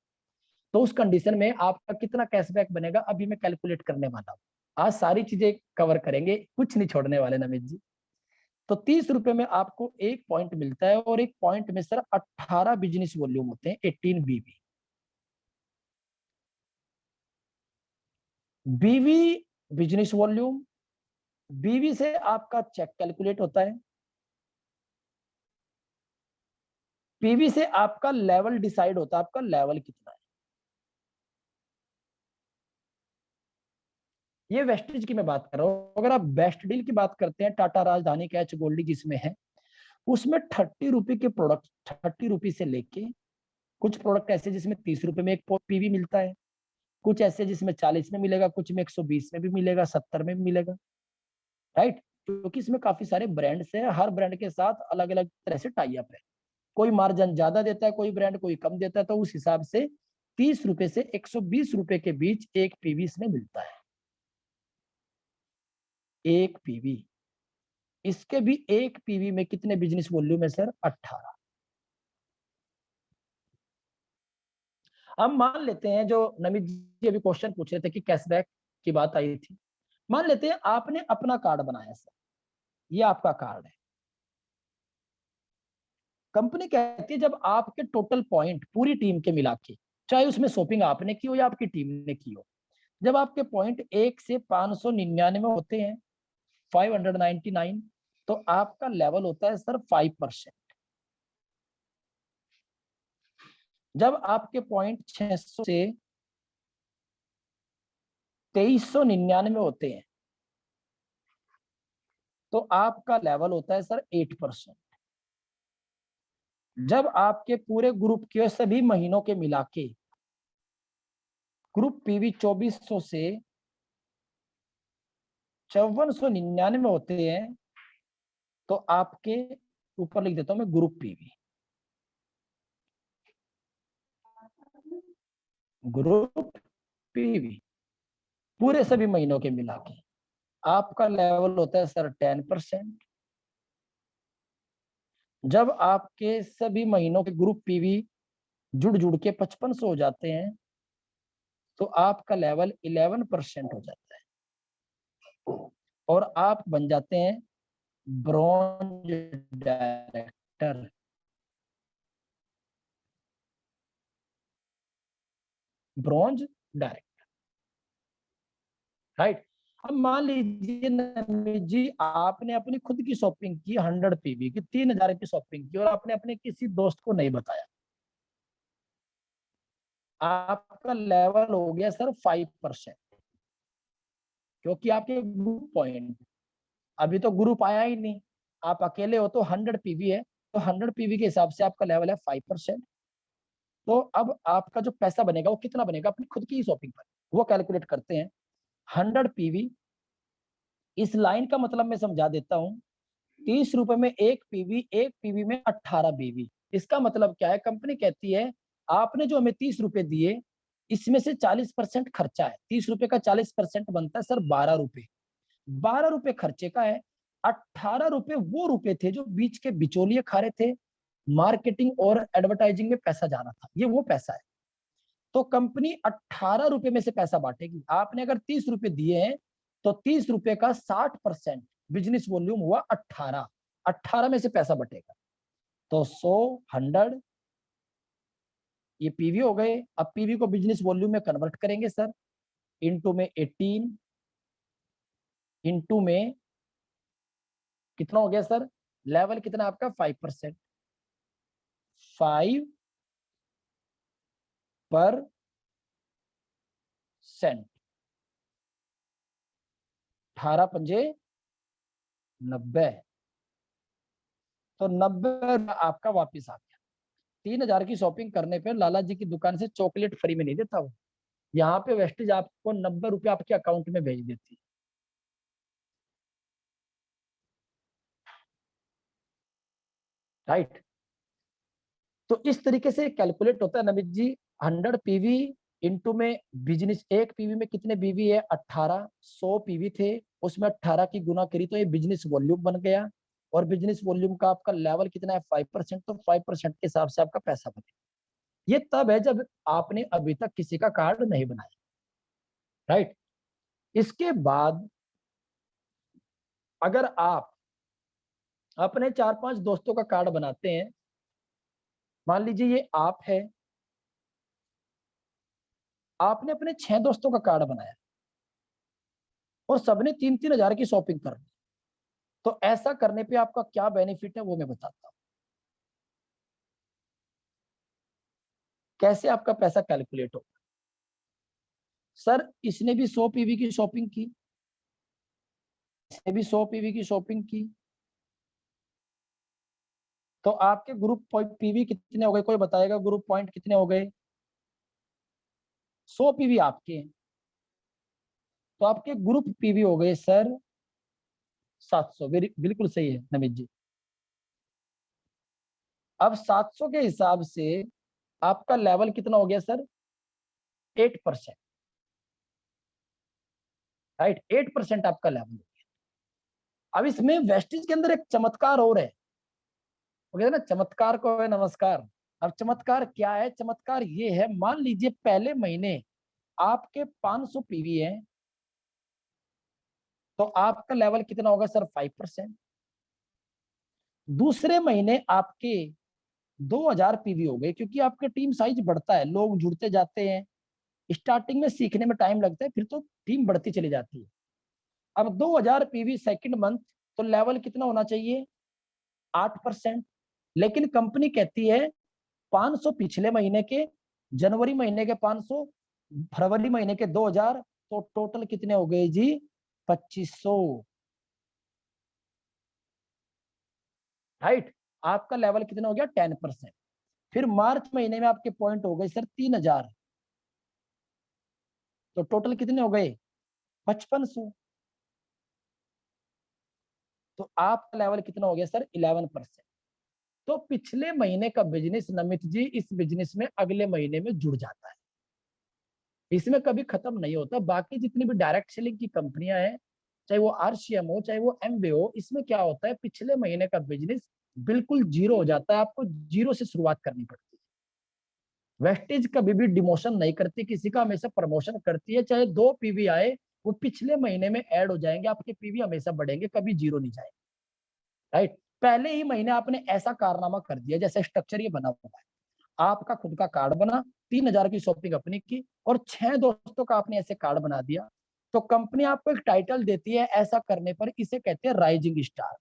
तो उस कंडीशन में आपका कितना कैशबैक बनेगा अभी मैं कैलकुलेट करने वाला हूँ। आज सारी चीजें कवर करेंगे, कुछ नहीं छोड़ने वाले नमित जी। तो 30 रुपए में आपको 1 पॉइंट मिलता है और 1 पॉइंट में सर 18 बिजनेस वॉल्यूम होते हैं, 18 बीवी। बीवी बिजनेस वॉल्यूम, बीवी से आपका चेक कैलकुलेट होता है, पीवी से आपका लेवल डिसाइड होता है, आपका लेवल कितना है। ये वेस्टेज की मैं बात कर रहा हूं। अगर आप बेस्ट डील की बात करते हैं, टाटा राजधानी कैच गोल्डी जिसमें है, उसमें 30 रुपए के प्रोडक्ट, 30 रुपए से लेके कुछ प्रोडक्ट ऐसे जिसमें 30 रुपए में 1 पीवी मिलता है, कुछ ऐसे जिसमें 40 में मिलेगा, कुछ में 120 में भी मिलेगा, 70 में भी मिलेगा, राइट। क्योंकि इसमें काफी सारे ब्रांड्स हैं, हर ब्रांड के साथ अलग अलग तरह से टाई अप है। कोई मार्जिन ज्यादा देता है, कोई ब्रांड कोई कम देता है, तो उस हिसाब से 30 रुपए से 120 रुपए के बीच 1 पीवी इसमें मिलता है। 1 पीवी, इसके भी 1 पीवी में कितने बिजनेस वॉल्यूम है सर? 18। अब मान लेते हैं, जो नमित जी अभी क्वेश्चन पूछ रहे थे कि कैशबैक की बात आई थी, मान लेते हैं आपने अपना कार्ड बनाया सर, ये आपका कार्ड है। कंपनी कहती है जब आपके टोटल पॉइंट पूरी टीम के मिला के, चाहे उसमें शॉपिंग आपने की हो या आपकी टीम ने की हो, जब आपके पॉइंट 1 से 599 होते हैं, 599, तो आपका लेवल होता है सर 5%। जब आपके पॉइंट 600 से 2399 होते हैं, तो आपका लेवल होता है सर 8%। जब आपके पूरे ग्रुप के सभी महीनों के मिला के ग्रुप पीवी 2400 से 5499 होते हैं, तो आपके ऊपर लिख देता हूं मैं ग्रुप पीवी, ग्रुप पीवी पूरे सभी महीनों के मिला के आपका लेवल होता है सर 10%। जब आपके सभी महीनों के ग्रुप पीवी जुड़ जुड़ के 5500 हो जाते हैं, तो आपका लेवल 11% हो जाता है और आप बन जाते हैं bronze director. Bronze director, right. अब मान लीजिए नमित जी आपने अपनी खुद की शॉपिंग की 100 पीवी की, 3000 की शॉपिंग की और आपने अपने किसी दोस्त को नहीं बताया, आपका लेवल हो गया सर 5%। क्योंकि आपके ग्रुप पॉइंट, अभी तो ग्रुप आया ही नहीं, आप अकेले हो, तो 100 पीवी है, तो 100 पीवी के हिसाब से आपका लेवल है 5%। तो अब आपका जो पैसा बनेगा वो कितना बनेगा अपनी खुद की शॉपिंग पर, वो कैलकुलेट करते हैं। 100 पीवी, इस लाइन का मतलब मैं समझा देता हूँ। 30 रुपए में 1 पीवी, 1 पीवी में 18 बीवी। इसका मतलब क्या है? कंपनी कहती है आपने जो हमें 30 रुपए दिए, इसमें से 40% खर्चा है। 30 रुपए का 40% बनता है सर 12 रुपए। 12 रुपए खर्चे का है, 18 रुपए वो रुपए थे जो बीच के बिचौलिए खा रहे थे, मार्केटिंग और एडवर्टाइजिंग में पैसा जाना था, ये वो पैसा है। तो कंपनी 18 रुपए में से पैसा बांटेगी। आपने अगर 30 रुपए दिए हैं, तो 30 रुपए का 60% बिजनेस वॉल्यूम हुआ 18, 18 में से पैसा बटेगा। तो 100, 100, ये पीवी हो गए। अब पीवी को बिजनेस वॉल्यूम में कन्वर्ट करेंगे सर, इनटू में 18, इनटू में कितना हो गया सर? लेवल कितना आपका? 5%। 5 पर 5%, 18 पंजे 90, तो 90 आपका वापिस आ गया। 3000 की शॉपिंग करने पे लाला जी की दुकान से चॉकलेट फ्री में नहीं देता वो, यहाँ पे वेस्टेज आपको 90 रुपये आपके अकाउंट में भेज देती है। राइट, तो इस तरीके से कैलकुलेट होता है नमित जी। 100 पीवी इंटू में बिजनेस, एक पीवी में कितने बीवी है 18, 100 पीवी थे, उसमें 18 की गुना करी तो ये बिजनेस वॉल्यूम बन गया, और बिजनेस वॉल्यूम का आपका लेवल कितना है 5%, तो 5% के हिसाब से आपका पैसा बने। ये तब है जब आपने अभी तक किसी का कार्ड नहीं बनाया। राइट, इसके बाद अगर आप अपने 4-5 दोस्तों का कार्ड बनाते हैं, मान लीजिए ये आप है, आपने अपने 6 दोस्तों का कार्ड बनाया और सबने 3-3 हजार की शॉपिंग कर ली, तो ऐसा करने पे आपका क्या बेनिफिट है वो मैं बताता हूं। कैसे आपका पैसा कैलकुलेट होगा। सर इसने भी 100 पीवी की शॉपिंग की, इसने भी 100 पीवी की शॉपिंग की, तो आपके ग्रुप पीवी कितने हो गए, कोई बताएगा ग्रुप पॉइंट कितने हो गए। 100 पीवी आपके हैं, तो आपके ग्रुप पीवी हो गए सर 700। बिल्कुल सही है नमित जी। अब 700 के हिसाब से आपका लेवल कितना हो गया सर 8%। राइट, 8% आपका लेवल हो गया। अब इसमें वेस्टेज के अंदर एक चमत्कार और है, वो कहते हैं ना चमत्कार को है नमस्कार। अब चमत्कार क्या है, चमत्कार ये है, मान लीजिए पहले महीने आपके 500 पीवी है, तो आपका लेवल कितना होगा सर 5%। दूसरे महीने आपके 2000 पीवी हो गए, क्योंकि आपका टीम साइज बढ़ता है, लोग जुड़ते जाते हैं, स्टार्टिंग में सीखने में टाइम लगता है, फिर तो टीम बढ़ती चली जाती है। अब 2000 पीवी सेकंड मंथ, तो लेवल कितना होना चाहिए 8%। लेकिन कंपनी कहती है 500 पिछले महीने के, जनवरी महीने के 500, फरवरी महीने के 2000, तो टोटल कितने हो गए जी 2500। राइट, आपका लेवल कितना हो गया 10%। फिर मार्च महीने में आपके पॉइंट हो गए सर 3000, तो टोटल कितने हो गए 5500, तो आपका लेवल कितना हो गया सर 11%। तो पिछले महीने का बिजनेस नमित जी इस बिजनेस में अगले महीने में जुड़ जाता है, इसमें कभी खत्म नहीं होता। बाकी जितनी भी डायरेक्ट सेलिंग की कंपनियां हैं, चाहे वो आरसीएम हो चाहे वो एमबे हो, इसमें क्या होता है पिछले महीने का बिजनेस बिल्कुल जीरो हो जाता है, आपको जीरो से शुरुआत करनी पड़ती है। वेस्टेज कभी भी डिमोशन नहीं करती किसी का, हमेशा प्रमोशन करती है। चाहे 2 पीवी आए, वो पिछले महीने में ऐड हो जाएंगे, आपके पीवी हमेशा बढ़ेंगे, कभी जीरो नहीं जाएंगे। राइट, पहले ही महीने आपने ऐसा कारनामा कर दिया, जैसे स्ट्रक्चर ये बना हुआ है, आपका खुद का कार्ड बना, 3000 की शॉपिंग अपनी की, और 6 दोस्तों का आपने ऐसे कार्ड बना दिया, तो कंपनी आपको एक टाइटल देती है ऐसा करने पर, इसे कहते हैं राइजिंग स्टार।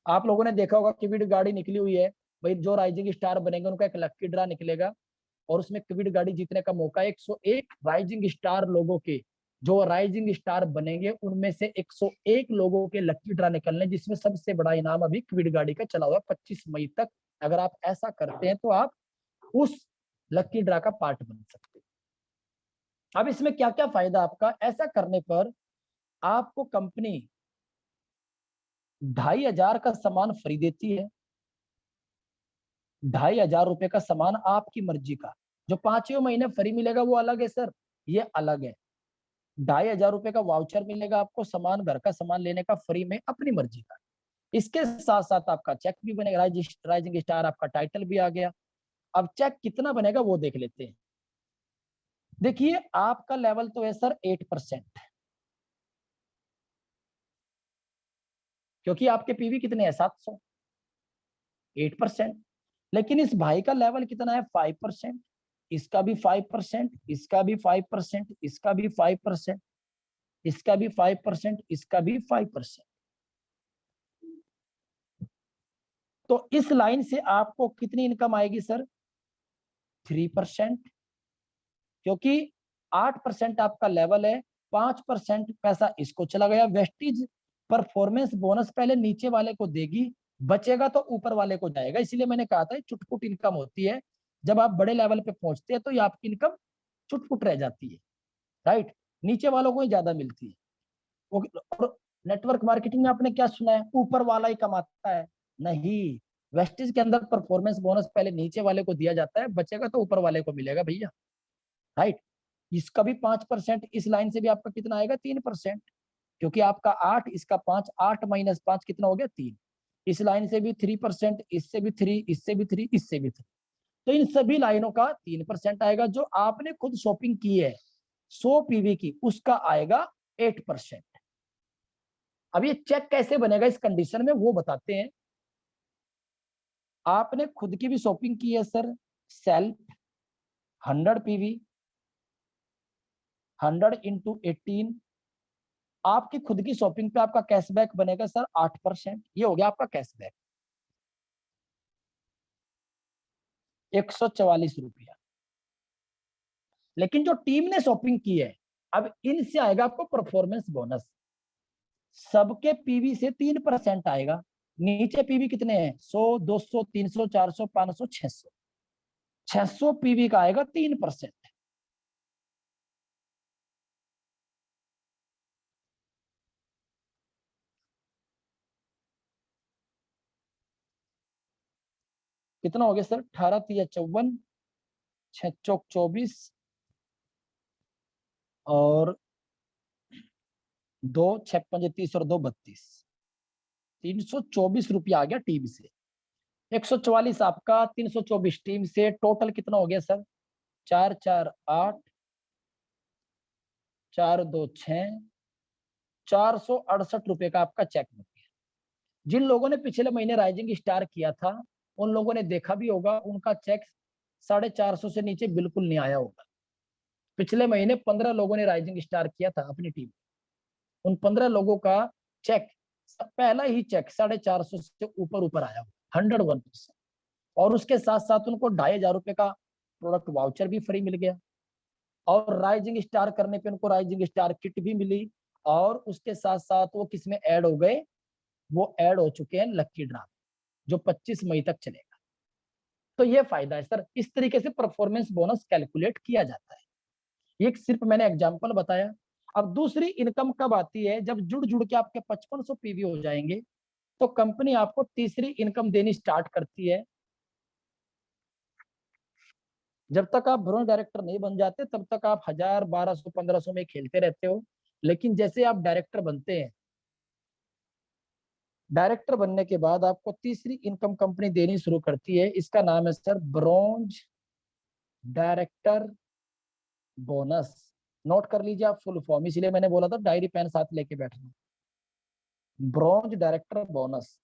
आप लोगों ने देखा होगा क्विड गाड़ी निकली हुई है भाई, जो राइजिंग स्टार बनेंगे उनका एक लक्की ड्रा निकलेगा, और उसमें क्विड गाड़ी जीतने का मौका 101 राइजिंग स्टार लोगों के, जो राइजिंग स्टार बनेंगे उनमें से 101 लोगों के लक्की ड्रा निकलने, जिसमें सबसे बड़ा इनाम अभी क्विड गाड़ी का चला हुआ 25 मई तक। अगर आप ऐसा करते हैं तो आप उस लक्की ड्रा का पार्ट बन सकते हैं। अब इसमें क्या क्या फायदा आपका, ऐसा करने पर आपको कंपनी 2500 का सामान फ्री देती है। 2500 का सामान आपकी मर्जी का, जो 5वें महीने फ्री मिलेगा वो अलग है सर, ये अलग है। 2500 का वाउचर मिलेगा आपको, सामान घर का सामान लेने का फ्री में अपनी मर्जी का। इसके साथ साथ आपका चेक भी बनेगा, राइजिंग स्टार आपका टाइटल भी आ गया। अब चेक कितना बनेगा वो देख लेते हैं। देखिए आपका लेवल तो है सर 8%, क्योंकि आपके पीवी कितने हैं 700, 8%। लेकिन इस भाई का लेवल कितना है 5%, इसका भी 5%, इसका भी 5%, इसका भी 5%, इसका भी 5%, इसका भी 5%। तो इस लाइन से आपको कितनी इनकम आएगी सर 3%, क्योंकि 8% आपका लेवल है, 5% पैसा इसको चला गया। वेस्टिज परफॉर्मेंस बोनस पहले नीचे वाले को देगी, बचेगा तो ऊपर वाले को जाएगा। इसलिए मैंने कहा था चुटपुट इनकम होती है। जब आप बड़े लेवल पे पहुंचते हैं तो ये आपकी इनकम चुटपुट रह जाती है, राइट, नीचे वालों को ही ज्यादा मिलती है। और नेटवर्क मार्केटिंग में आपने क्या सुना है, ऊपर वाला ही कमाता है? नहीं, वेस्टिज के अंदर परफॉर्मेंस बोनस पहले नीचे वाले को दिया जाता है, बचेगा तो ऊपर वाले को मिलेगा भैया, राइट। इसका भी 5%, इस लाइन से भी आपका कितना आएगा, 3%, क्योंकि आपका 8, इसका 5, 8 माइनस 5 कितना हो गया, 3। इस लाइन से भी 3%, इससे भी 3, इससे भी 3, इससे भी 3। तो इन सभी लाइनों का 3% आएगा। जो आपने खुद शॉपिंग की है 100 पीवी की, उसका आएगा 8%। अब ये चेक कैसे बनेगा इस कंडीशन में, वो बताते हैं। आपने खुद की भी शॉपिंग की है सर, सेल्फ 100 पीवी, 100 इंटू 18, आपकी खुद की शॉपिंग पे आपका कैशबैक बनेगा सर 8%। ये हो गया आपका कैशबैक, 144 रुपया। लेकिन जो टीम ने शॉपिंग की है, अब इनसे आएगा आपको परफॉर्मेंस बोनस। सबके पीवी से 3% आएगा। नीचे पीवी कितने हैं, 100, 200, 300, 400, 500, 600। 600 पीवी का आएगा 3%। कितना हो गया सर, 18 तिया 54, 6 चौक 24 और 2 6 पंजे 30 और 2 32, 324 रुपया आ गया टीम से। 144 आपका, 324 टीम से, टोटल कितना हो गया सर, 4 4 8, 4 2 6, 468 रुपए का आपका चेक बन गया। जिन लोगों ने पिछले महीने राइजिंग स्टार किया था, उन लोगों ने देखा भी होगा, उनका चेक 450 से नीचे बिल्कुल नहीं आया होगा। पिछले महीने 15 लोगों ने राइजिंग स्टार किया था अपनी टीम, उन 15 लोगों का चेक, पहला ही चेक 450 से ऊपर ऊपर आया, 101%। और उसके साथ साथ उनको 2500 रुपए का प्रोडक्ट वाउचर भी फ्री मिल गया, और राइजिंग स्टार करने पे उनको राइजिंग स्टार किट भी मिली। और उसके साथ साथ वो किस में ऐड हो गए, वो ऐड हो चुके हैं लक्की ड्रा, जो 25 मई तक चलेगा। तो ये फायदा है सर, इस तरीके से परफॉर्मेंस बोनस कैलकुलेट किया जाता है। ये सिर्फ मैंने एग्जांपल बताया। अब दूसरी इनकम कब आती है, जब जुड़ जुड़ के आपके 5500 पीवी हो जाएंगे, तो कंपनी आपको तीसरी इनकम देनी स्टार्ट करती है। जब तक आप ब्रोंज डायरेक्टर नहीं बन जाते, तब तक आप 1000, 1200, 1500 में खेलते रहते हो। लेकिन जैसे आप डायरेक्टर बनते हैं, डायरेक्टर बनने के बाद आपको तीसरी इनकम कंपनी देनी शुरू करती है। इसका नाम है sir bronze director bonus. Note कर लीजिए आप फुल फॉर्म, इसलिए मैंने बोला था डायरी पेन साथ लेके बैठना। Bronze director bonus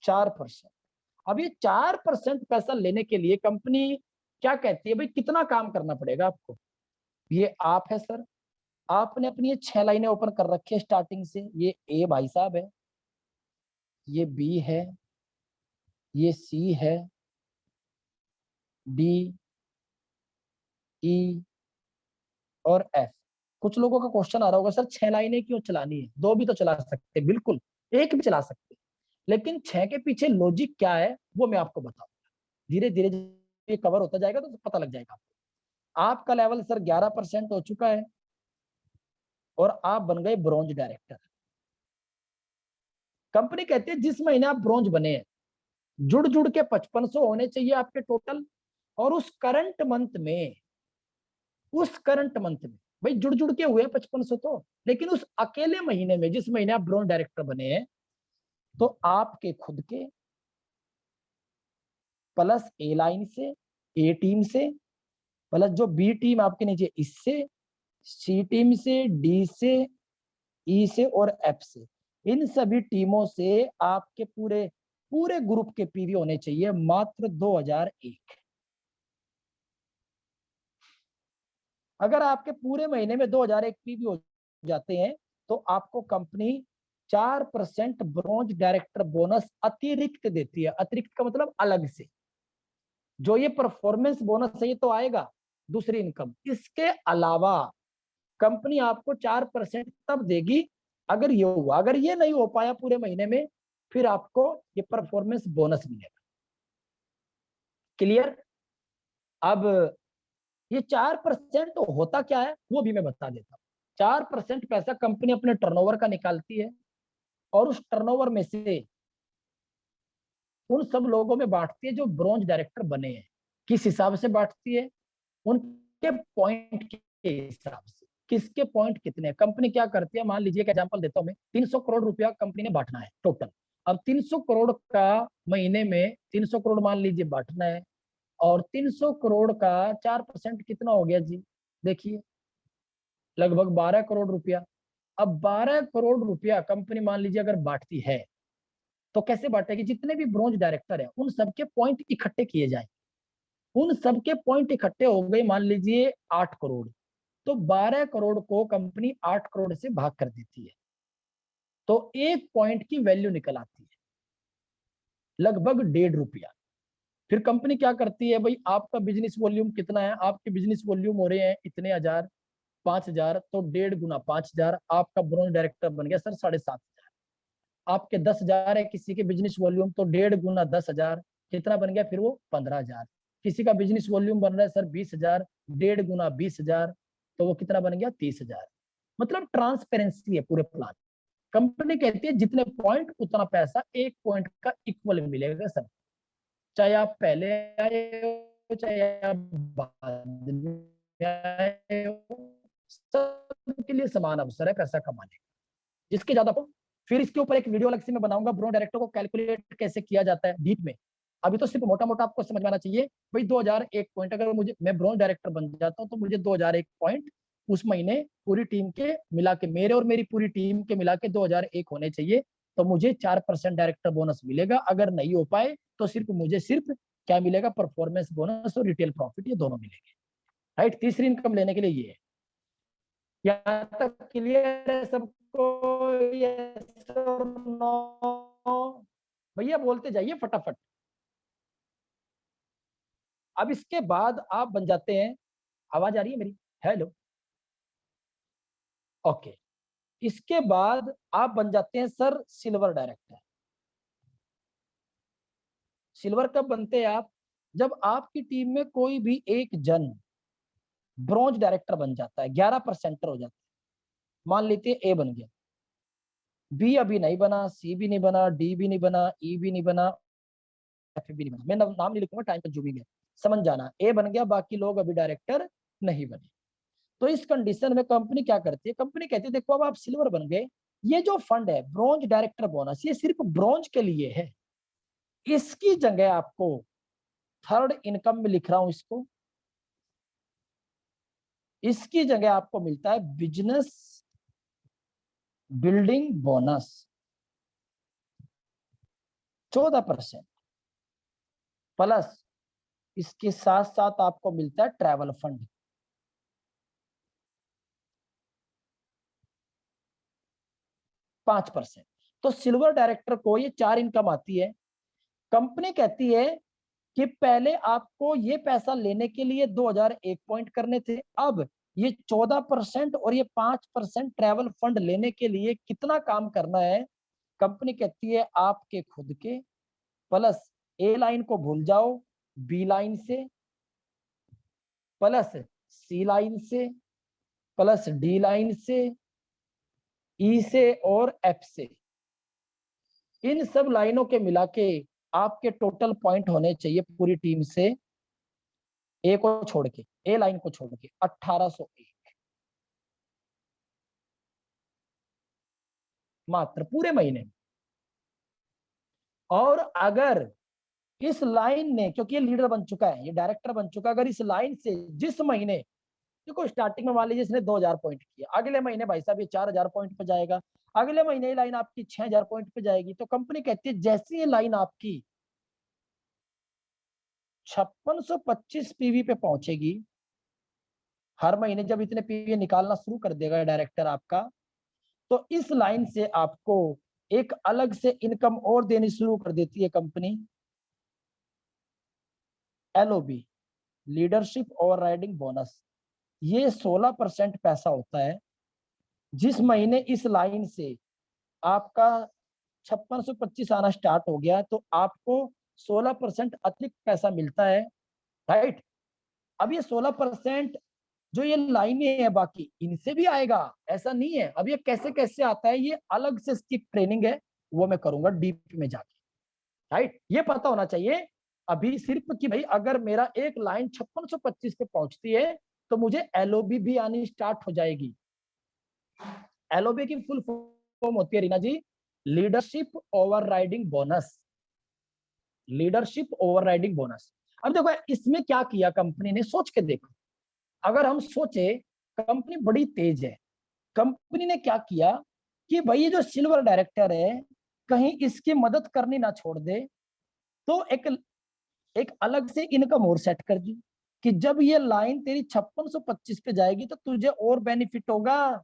4%। अब ये 4% पैसा लेने के लिए कंपनी क्या कहती है, भाई कितना काम करना पड़ेगा आपको। ये आप है सर, आपने अपनी ये 6 लाइनें ओपन कर रखी है स्टार्टिंग से। ये ए भाई साहब है, ये बी है, ये सी है, डी, ई और एफ। कुछ लोगों का क्वेश्चन आ रहा होगा, सर 6 लाइनें क्यों चलानी है, 2 भी तो चला सकते, बिल्कुल 1 भी चला सकते, लेकिन 6 के पीछे लॉजिक क्या है वो मैं आपको बताऊंगा। धीरे धीरे ये कवर होता जाएगा तो पता लग जाएगा आपको। आपका लेवल सर 11% हो चुका है और आप बन गए ब्रोंज डायरेक्टर। कंपनी कहती है जिस महीने आप ब्रोंज बने हैं, जुड़ जुड़ के 5500 होने चाहिए आपके टोटल। और उस करंट मंथ में भाई जुड़ जुड़ के हुए 5500 तो, लेकिन उस अकेले महीने में जिस महीने आप ब्रोंज डायरेक्टर बने हैं, तो आपके खुद के प्लस ए लाइन से, ए टीम से, प्लस जो बी टीम आपके नीचे इससे, सी टीम से, डी से, ई से और एफ से, इन सभी टीमों से आपके पूरे पूरे ग्रुप के पीवी होने चाहिए मात्र 2001। अगर आपके पूरे महीने में 2001 पीवी हो जाते हैं, तो आपको कंपनी 4% ब्रोंज डायरेक्टर बोनस अतिरिक्त देती है। अतिरिक्त का मतलब अलग से, जो ये परफॉर्मेंस बोनस है ये तो आएगा, दूसरी इनकम। इसके अलावा कंपनी आपको 4% तब देगी अगर ये हुआ, अगर ये नहीं हो पाया पूरे महीने में, फिर आपको ये परफॉर्मेंस बोनस मिलेगा। क्लियर? अब ये 4% होता क्या है वो भी मैं बता देता हूँ। 4% पैसा कंपनी अपने टर्नओवर का निकालती है और उस टर्नओवर में से उन सब लोगों में बांटती है जो ब्रॉन्ज डायरेक्टर बने हैं। किस हिसाब से बांटती है? उनके पॉइंट के हिसाब से। किसके पॉइंट कितने हैं? कंपनी क्या करती है, मान लीजिए एक एग्जांपल देता हूं मैं, 300 करोड़ रुपया कंपनी ने बांटना है टोटल। अब 300 करोड़ का महीने में 300 करोड़ मान लीजिए बांटना है, और 300 करोड़ का 4% कितना हो गया जी? देखिए लगभग 12 करोड़ रुपया। अब 12 करोड़ रुपया कंपनी मान लीजिए अगर बांटती है, तो कैसे बांटेगी? जितने भी ब्रॉन्ज डायरेक्टर है उन सबके पॉइंट इकट्ठे किए जाए। उन सबके पॉइंट इकट्ठे हो गए मान लीजिए 8 करोड़, तो 12 करोड़ को कंपनी 8 करोड़ से भाग कर देती है, तो एक पॉइंट की वैल्यू निकल आती है लगभग 1.5 रुपया। फिर कंपनी क्या करती है, भाई आपका बिजनेस वॉल्यूम कितना है? आपके बिजनेस वॉल्यूम हो रहे हैं इतने हजार, 5,000, तो 1.5 गुना 5,000, आपका ब्रॉन्ज डायरेक्टर बन गया सर 7,500। आपके 10,000 है किसी के बिजनेस वॉल्यूम, तो 1.5 गुना 10,000 कितना बन गया? फिर वो 15,000। किसी का बिजनेस वॉल्यूम बन रहा है सर 20,000, 1.5 गुना 20,000, तो वो कितना बन गया? 30,000। मतलब ट्रांसपेरेंसी है पूरे प्लान। कंपनी कहती है जितने पॉइंट उतना पैसा, एक पॉइंट का इक्वल मिलेगा सब, चाहे आप पहले आए हो चाहे आप बाद में आए हो, सबके लिए समान अवसर है पैसा कमाने का। जिसके ज्यादा, फिर इसके ऊपर एक वीडियो अलग से मैं बनाऊंगा, ब्रॉन्ज डायरेक्टर को कैलकुलेट कैसे किया जाता है डीप में। अभी तो सिर्फ मोटा मोटा आपको समझ में आना चाहिए, भाई 2001 पॉइंट, अगर मुझे मैं ब्रॉन्ज डायरेक्टर बन जाता हूँ तो मुझे 2001 पॉइंट उस महीने पूरी टीम के मिला के, मेरे और मेरी पूरी टीम के मिला के 2001 होने चाहिए, तो मुझे 4% डायरेक्टर बोनस मिलेगा। अगर नहीं हो पाए तो सिर्फ क्या मिलेगा? परफॉर्मेंस बोनस और रिटेल प्रॉफिट, ये दोनों मिलेंगे। राइट? तीसरी इनकम लेने के लिए ये है। यहाँ तक क्लियर है सबको? यस और नो? भैया बोलते जाइए फटाफट। अब इसके बाद आप बन जाते हैं, आवाज आ रही है मेरी? हेलो? ओके। इसके बाद आप बन जाते हैं सर सिल्वर डायरेक्टर। सिल्वर कब बनते हैं आप? जब आपकी टीम में कोई भी एक जन ब्रॉन्ज डायरेक्टर बन जाता है, 11% हो जाता है। मान लेते हैं ए बन गया, बी अभी नहीं बना, सी भी नहीं बना, डी भी नहीं बना, ई भी नहीं बना, एफ भी नहीं बना। मैं नाम नहीं लिखूंगा, टाइम कंज्यूमिंग है, समझ जाना। ए बन गया, बाकी लोग अभी डायरेक्टर नहीं बने। तो इस कंडीशन में कंपनी क्या करती है? कंपनी कहती है देखो अब आप सिल्वर बन गए, ये जो फंड है ब्रॉन्ज डायरेक्टर बोनस, ये सिर्फ ब्रॉन्ज के लिए है। इसकी जगह आपको थर्ड इनकम में लिख रहा हूं इसको, इसकी जगह आपको मिलता है बिजनेस बिल्डिंग बोनस 14%, प्लस इसके साथ साथ आपको मिलता है ट्रैवल फंड 5%। तो सिल्वर डायरेक्टर को ये 4 इनकम आती है। कंपनी कहती है कि पहले आपको ये पैसा लेने के लिए 2001 पॉइंट करने थे, अब ये 14% और ये 5% ट्रैवल फंड लेने के लिए कितना काम करना है? कंपनी कहती है आपके खुद के, प्लस ए लाइन को भूल जाओ, बी लाइन से, प्लस सी लाइन से, प्लस डी लाइन से, ई से और एफ से। इन सब लाइनों के मिला के आपके टोटल पॉइंट होने चाहिए पूरी टीम से, ए को छोड़ के, ए लाइन को छोड़ के 1801 मात्र पूरे महीने में। और अगर इस लाइन ने, क्योंकि ये लीडर बन चुका है, ये डायरेक्टर बन चुका है, अगर इस लाइन से जिस महीने, देखो स्टार्टिंग में मान लीजिए इसने 2000 पॉइंट किया, अगले महीने भाई साहब ये 4000 पॉइंट पे जाएगा, अगले महीने ये लाइन आपकी 6000 पॉइंट पे जाएगी, तो कंपनी कहती है जैसी ये लाइन आपकी 5625 पीवी पे पहुंचेगी, हर महीने जब इतने पीवी निकालना शुरू कर देगा डायरेक्टर आपका, तो इस लाइन से आपको एक अलग से इनकम और देनी शुरू कर देती है company. LOB, leadership overriding bonus, ये 16% पैसा होता है। जिस महीने इस लाइन से आपका 5625 आना स्टार्ट हो गया तो आपको 16% अतिरिक्त पैसा मिलता है, राइट। अब ये 16% जो ये लाइनें है बाकी इनसे भी आएगा, ऐसा नहीं है। अब ये कैसे कैसे आता है ये अलग से इसकी ट्रेनिंग है, वो मैं करूंगा डीप में जाके, राइट। ये पता होना चाहिए अभी सिर्फ कि भाई अगर मेरा एक लाइन 5625 पे पहुंचती है तो मुझे LOB भी आनी स्टार्ट हो जाएगी। LOB की फुल फॉर्म होती है Reena ji, leadership overriding bonus, leadership overriding bonus. अब देखो इसमें क्या किया कंपनी ने, सोच के देखो। अगर हम सोचे कंपनी बड़ी तेज है, कंपनी ने क्या किया कि भाई ये जो सिल्वर डायरेक्टर है कहीं इसकी मदद करनी ना छोड़ दे, तो एक अलग से इनकम और सेट कर दी कि जब ये लाइन तेरी 5625 पे जाएगी तो तुझे और बेनिफिट होगा।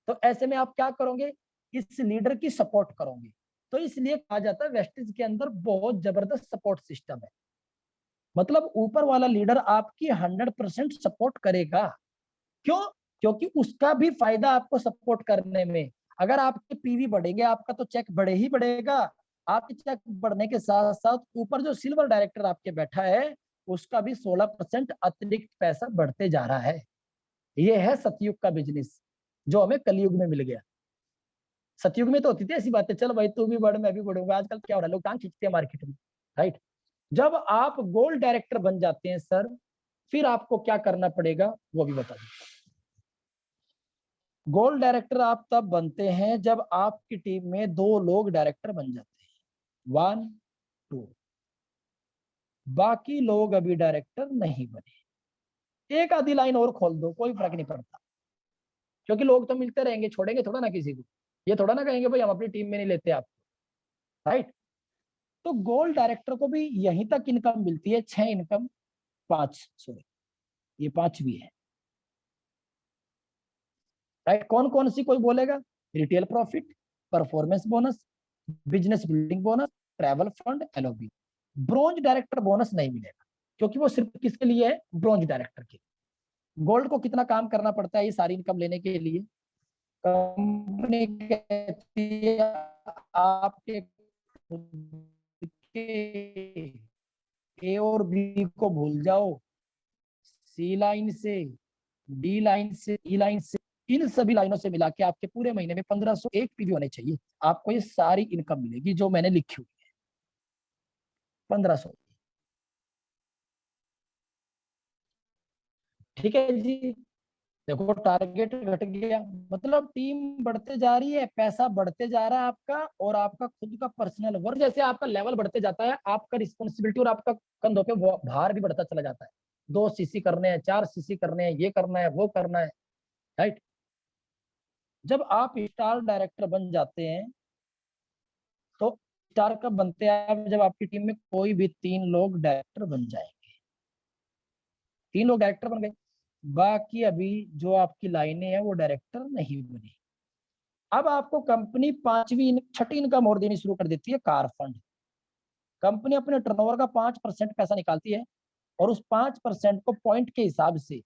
तो ऐसे में आप क्या करोगे, इस लीडर की सपोर्ट करोगे। तो इसलिए कहा जाता है वेस्टेज के अंदर बहुत जबरदस्त सपोर्ट सिस्टम है। मतलब ऊपर वाला लीडर आपकी 100% सपोर्ट करेगा। क्यों? क्योंकि उसका भी फायदा आपको सपोर्ट करने में। अगर आपके PV बढ़ेंगे आपका तो चेक बढ़े ही बढ़ेगा। आपके चेक बढ़ने के साथ साथ ऊपर जो सिल्वर डायरेक्टर आपके बैठा है उसका भी 16% अतिरिक्त पैसा बढ़ते जा रहा है। ये है सतयुग का बिजनेस जो हमें कलयुग में मिल गया। सतयुग में तो होती थी ऐसी बातें, चल भाई तू भी बढ़ मैं भी बढ़ूंगा। आजकल क्या हो रहा है, लोग टांग खींचते हैं मार्केट में, राइट। जब आप गोल्ड डायरेक्टर बन जाते हैं सर, फिर आपको क्या करना पड़ेगा वो भी बता दूं। गोल्ड डायरेक्टर आप तब बनते हैं जब आपकी टीम में 2 लोग डायरेक्टर बन जाते हैं, 1 2, बाकी लोग अभी डायरेक्टर नहीं बने। एक आधी लाइन और खोल दो कोई फर्क नहीं पड़ता, क्योंकि लोग तो मिलते रहेंगे, छोड़ेंगे थोड़ा ना किसी को। ये थोड़ा ना कहेंगे भाई हम अपनी टीम में नहीं लेते आपको, राइट। तो गोल्ड डायरेक्टर को भी यहीं तक इनकम मिलती है, 6 इनकम, 5 सॉरी ये 5 भी है, राइट। कौन कौन सी कोई बोलेगा, retail profit, performance bonus, business building bonus, travel fund, LOB। Bronze director bonus नहीं मिलेगा क्योंकि वो सिर्फ किसके लिए है, ब्रॉन्ज डायरेक्टर के। गोल्ड को कितना काम करना पड़ता है ये सारी इनकम लेने के लिए, कंपनी कहती है आपके खुद के A और B को भूल जाओ, C लाइन से, D लाइन से, E लाइन से, इन सभी लाइनों से मिला के आपके पूरे महीने में 1501 PV होने चाहिए। आपको ये सारी इनकम मिलेगी जो मैंने लिखी हुई है, 1500। ठीक है जी। देखो टारगेट घट गया, मतलब टीम बढ़ते जा रही है, पैसा बढ़ते जा रहा है आपका, और आपका खुद का पर्सनल वर्क, जैसे आपका लेवल बढ़ते जाता है आपका रिस्पॉन्सिबिलिटी और आपका कंधों पे भार भी बढ़ता चला जाता है। 2 CC करने हैं, 4 CC करने हैं, ये करना है वो करना है, राइट। जब आप स्टार डायरेक्टर बन जाते हैं तो स्टार कब बनते हैं, जब आपकी टीम में कोई भी 3 लोग डायरेक्टर बन जाएंगे। 3 लोग डायरेक्टर बन गए, बाकी अभी जो आपकी लाइनें हैं वो डायरेक्टर नहीं बनी। अब आपको कंपनी 6ठी इनकम और देनी शुरू कर देती है, कार फंड। कंपनी अपने टर्नओवर का 5% पैसा निकालती है और उस 5% को पॉइंट के हिसाब से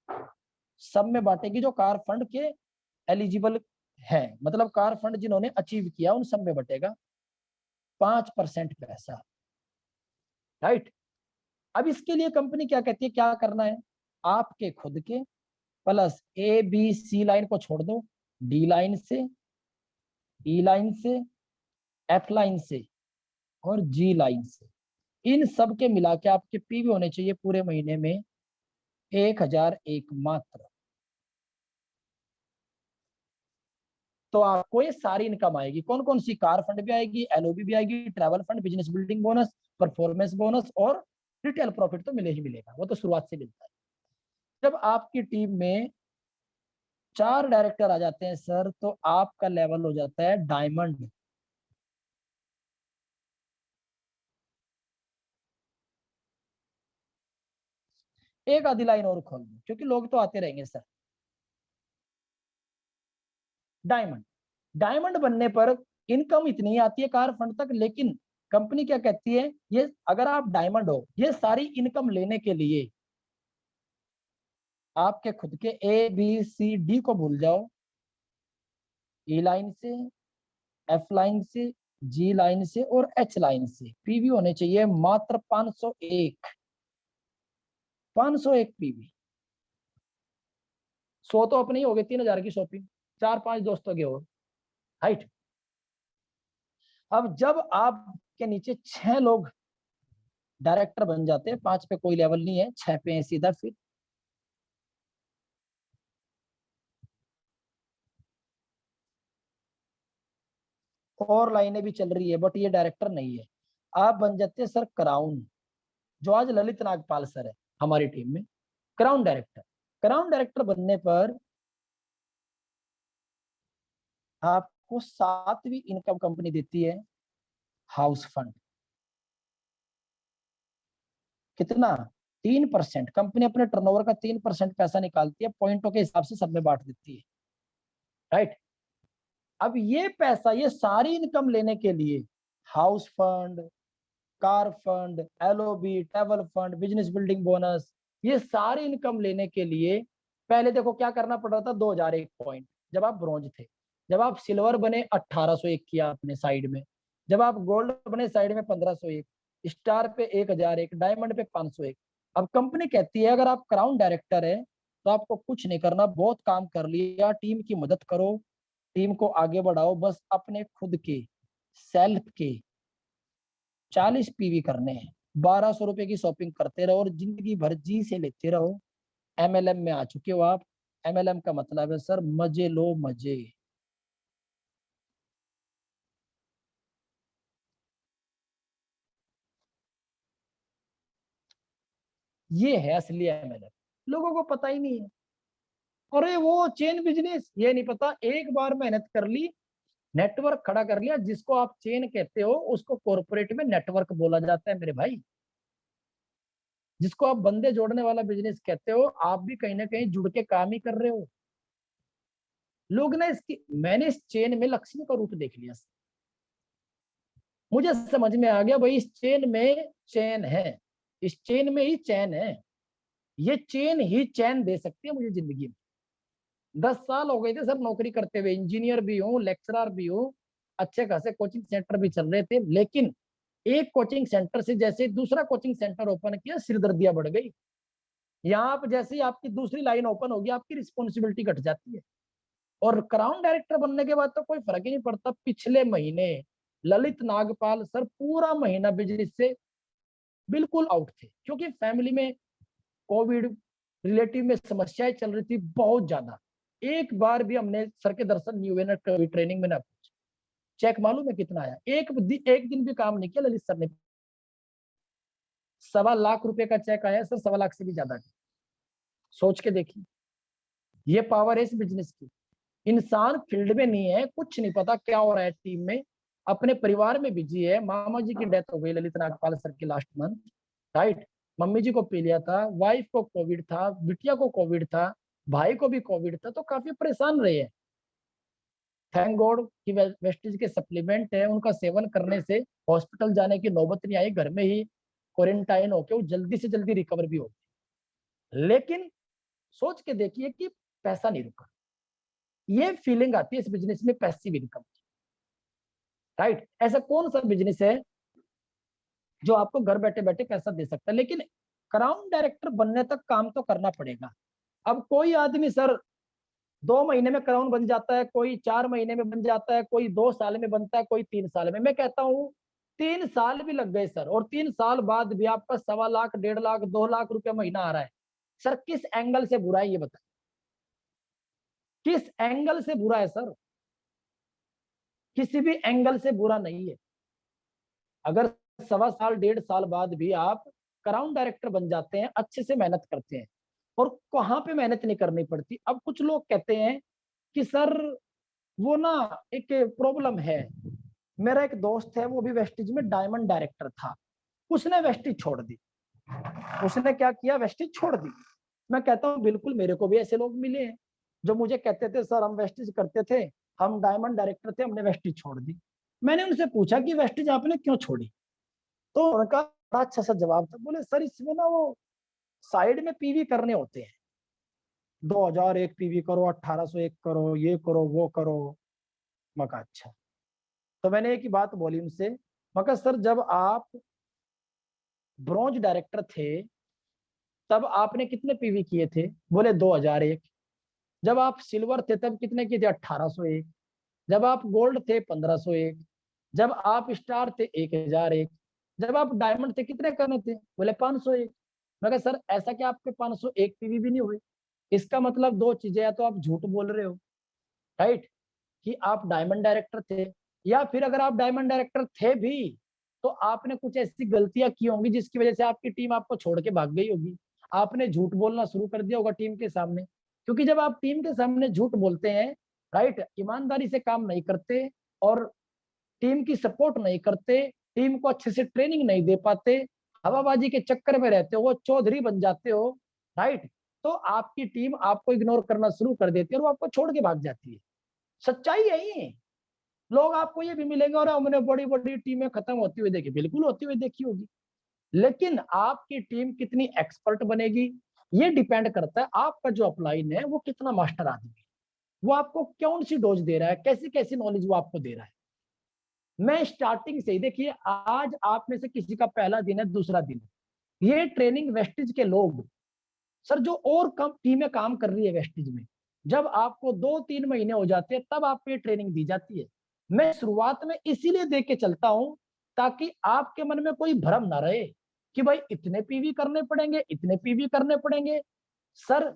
सब में बांटेगी जो कार फंड के एलिजिबल है, मतलब कार फंड जिन्होंने अचीव किया उन सब में बटेगा 5% पैसा, राइट। अब इसके लिए कंपनी क्या कहती है, क्या करना है, आपके खुद के प्लस ABC लाइन को छोड़ दो, D लाइन से, E लाइन से, F लाइन से और G लाइन से, इन सब के मिला के आपके PV होने चाहिए पूरे महीने में 1001 मात्र। तो आपको ये सारी इनकम आएगी। कौन कौन सी, कार फंड भी आएगी, LOB भी आएगी, travel fund, business building bonus, performance bonus और रिटेल प्रॉफिट तो मिले ही मिलेगा, वो तो शुरुआत से मिलता है। जब आपकी टीम में 4 डायरेक्टर आ जाते हैं सर तो आपका लेवल हो जाता है डायमंड। एक आधी लाइन और खोल दो क्योंकि लोग तो आते रहेंगे सर। डायमंड, डायमंड बनने पर इनकम इतनी आती है कार फंड तक, लेकिन कंपनी क्या कहती है, ये अगर आप डायमंड हो, ये सारी इनकम लेने के लिए आपके खुद के ए बी सी डी को भूल जाओ, ई लाइन से, एफ लाइन से, जी लाइन से और एच लाइन से पीवी होने चाहिए मात्र 501 पीवी। 100 तो अपने ही हो गए, 3000 की शॉपिंग, 4-5 दोस्तों के हो, राइट। अब जब आपके नीचे 6 लोग डायरेक्टर बन जाते हैं, 5 पे कोई लेवल नहीं है, 6 पे है सीधा, फिर और लाइनें भी चल रही है, बट ये डायरेक्टर नहीं है। आप बन जाते हैं सर क्राउन, जो आज ललित नागपाल सर है हमारी टीम में, क्राउन डायरेक्टर। क्राउन डायरेक्टर बनने पर आपको 7वीं इनकम कंपनी देती है, हाउस फंड। कितना? 3%। कंपनी अपने टर्नओवर का 3% पैसा निकालती है, पॉइंटों के हिसाब से सब में बांट देती है, राइट। अब ये पैसा, ये सारी इनकम लेने के लिए house fund, car fund, LOB, travel fund, business building bonus, ये सारी इनकम लेने के लिए पहले देखो क्या करना पड़ रहा था, 2001 पॉइंट जब आप ब्रॉन्ज थे। जब आप सिल्वर बने 1801 किया आपने साइड में, जब आप गोल्ड बने साइड में 1501, स्टार पे 1001, डायमंड पे 501। अब कंपनी कहती है अगर आप क्राउन डायरेक्टर है तो आपको कुछ नहीं करना, बहुत काम कर लिया, टीम की मदद करो, टीम को आगे बढ़ाओ, बस अपने खुद के सेल्फ के 40 पीवी करने हैं, 1200 रुपए की शॉपिंग करते रहो और जिंदगी भर जी से लेते रहो। एमएलएम में आ चुके हो आप। एमएलएम का मतलब है सर मजे लो मजे। ये है असली एमएलएम, लोगों को पता ही नहीं है। अरे वो चेन बिजनेस, ये नहीं पता, एक बार मेहनत कर ली, नेटवर्क खड़ा कर लिया, जिसको आप चेन कहते हो उसको कॉर्पोरेट में नेटवर्क बोला जाता है मेरे भाई। जिसको आप बंदे जोड़ने वाला बिजनेस कहते हो, आप भी कहीं ना कहीं जुड़ के काम ही कर रहे हो। लोग ना इसकी, मैंने इस चेन में लक्ष्मी का रूप देख लिया, मुझे समझ में आ गया भाई इस चेन में चैन है, इस चेन में ही चैन है, ये चेन ही चैन दे सकती है मुझे जिंदगी में। 10 साल हो गए थे सर नौकरी करते हुए, इंजीनियर भी हूँ, लेक्चरर भी हूँ, अच्छे खासे कोचिंग सेंटर भी चल रहे थे, लेकिन एक कोचिंग सेंटर से जैसे दूसरा कोचिंग सेंटर ओपन किया, सिरदर्दियां बढ़ गई। यहाँ आप जैसे ही आपकी दूसरी लाइन ओपन होगी, आपकी रिस्पॉन्सिबिलिटी घट जाती है। और क्राउन डायरेक्टर बनने के बाद तो कोई फर्क ही नहीं पड़ता। पिछले महीने ललित नागपाल सर पूरा महीना बिजनेस से बिल्कुल आउट थे, क्योंकि फैमिली में कोविड रिलेटिव में समस्याएं चल रही थी बहुत ज्यादा। एक बार भी हमने सर के दर्शन न्यू ईयर ट्रेनिंग में ना पूछा। चेक मालूम है कितना आया? एक दिन भी काम नहीं किया ललित सर ने, 1.25 लाख रुपए का चेक आया सर, 1.25 लाख से भी ज्यादा। सोच के देखिए, ये पावर है इस बिजनेस की। इंसान फील्ड में नहीं है, कुछ नहीं पता क्या हो रहा है टीम में, अपने परिवार में बिजी है। मामा जी की डेथ हो गई ललित नागपाल सर की लास्ट मंथ, राइट। मम्मी जी को पी लिया था, वाइफ को कोविड था, बिटिया को कोविड था, भाई को भी कोविड था, तो काफी परेशान रहे हैं। थैंक गॉड कि वेस्टेज के सप्लीमेंट है, उनका सेवन करने से हॉस्पिटल जाने की नौबत नहीं आई, घर में ही क्वारंटाइन होके वो जल्दी से जल्दी रिकवर भी हो गए। लेकिन सोच के देखिए कि पैसा नहीं रुका, ये फीलिंग आती है इस बिजनेस में पैसिव इनकम की, राइट। ऐसा कौन सा बिजनेस है जो आपको घर बैठे बैठे पैसा दे सकता है? लेकिन क्राउन डायरेक्टर बनने तक काम तो करना पड़ेगा। अब कोई आदमी सर 2 महीने में क्राउन बन जाता है, कोई 4 महीने में बन जाता है, कोई 2 साल में बनता है, कोई 3 साल में। मैं कहता हूँ 3 साल भी लग गए सर, और 3 साल बाद भी आपका 1.25 लाख, 1.5 लाख, 2 लाख रुपया महीना आ रहा है, सर किस एंगल से बुरा है ये बताएं? किस एंगल से बुरा है सर? किसी भी एंगल से बुरा नहीं है। अगर 1.25 साल, 1.5 साल बाद भी आप क्राउन डायरेक्टर बन जाते हैं, अच्छे से मेहनत करते हैं, और कहाँ पे मेहनत नहीं करनी पड़ती। अब कुछ लोग कहते हैं कि सर वो ना एक प्रॉब्लम है, मेरा एक दोस्त है वो भी वेस्टिज में डायमंड डायरेक्टर था, उसने वेस्टिज छोड़ दी। उसने क्या किया? वेस्टिज छोड़ दी। मैं कहता हूँ बिल्कुल, मेरे को भी ऐसे लोग मिले हैं जो मुझे कहते थे सर हम वेस्टिज करते थे, हम डायमंड डायरेक्टर थे, हमने वेस्टिज छोड़ दी। मैंने उनसे पूछा कि वेस्टिज आपने क्यों छोड़ी? तो उनका बड़ा अच्छा सा जवाब था, बोले सर इसमें ना वो साइड में पीवी करने होते हैं, 2001 पीवी करो, 1801 करो, ये करो वो करो। मैं कहा अच्छा। तो मैंने एक ही बात बोली उनसे, मैं कहा सर जब आप ब्रॉन्ज डायरेक्टर थे तब आपने कितने पीवी किए थे? बोले 2001। जब आप सिल्वर थे तब कितने किए थे? 1801। जब आप गोल्ड थे 1501। जब आप स्टार थे 1001। जब आप डायमंड थे कितने करने थे? बोले 501। मैं कहा सर ऐसा क्या आपके 501 पीवी भी नहीं हुए? इसका मतलब दो चीजें, या तो आप झूठ बोल रहे हो, राइट, कि आप डायमंड डायरेक्टर थे, या फिर अगर आप डायमंड डायरेक्टर थे भी तो आपने कुछ ऐसी गलतियां की होंगी जिसकी वजह से आपकी टीम आपको छोड़ के भाग गई होगी। आपने झूठ बोलना शुरू कर दिया होगा टीम के सामने, क्योंकि जब आप टीम के सामने झूठ बोलते हैं, राइट, ईमानदारी से काम नहीं करते और टीम की सपोर्ट नहीं करते, टीम को अच्छे से ट्रेनिंग नहीं दे पाते, हवाबाजी के चक्कर में रहते हो, वो चौधरी बन जाते हो, राइट, तो आपकी टीम आपको इग्नोर करना शुरू कर देती है और वो आपको छोड़ के भाग जाती है। सच्चाई है ये। लोग आपको ये भी मिलेंगे और हमने बड़ी बड़ी टीमें खत्म होती हुई देखी, बिल्कुल होती हुई देखी होगी, लेकिन आपकी टीम कितनी एक्सपर्ट बनेगी ये डिपेंड करता है आपका जो अपलाइन है वो कितना मास्टर आदमी है, वो आपको कौन सी डोज दे रहा है, कैसी कैसी नॉलेज वो आपको दे रहा है। मैं स्टार्टिंग से ही, देखिए आज आप में से किसी का पहला दिन है, दूसरा दिन है, ये ट्रेनिंग वेस्टिज के लोग, सर जो और कम टीमें काम कर रही है वेस्टिज में, जब आपको 2-3 महीने हो जाते हैं तब आपको ये ट्रेनिंग दी जाती है। मैं शुरुआत में इसीलिए दे के चलता हूं ताकि आपके मन में कोई भ्रम ना रहे कि भाई इतने पीवी करने पड़ेंगे, इतने पीवी करने पड़ेंगे। सर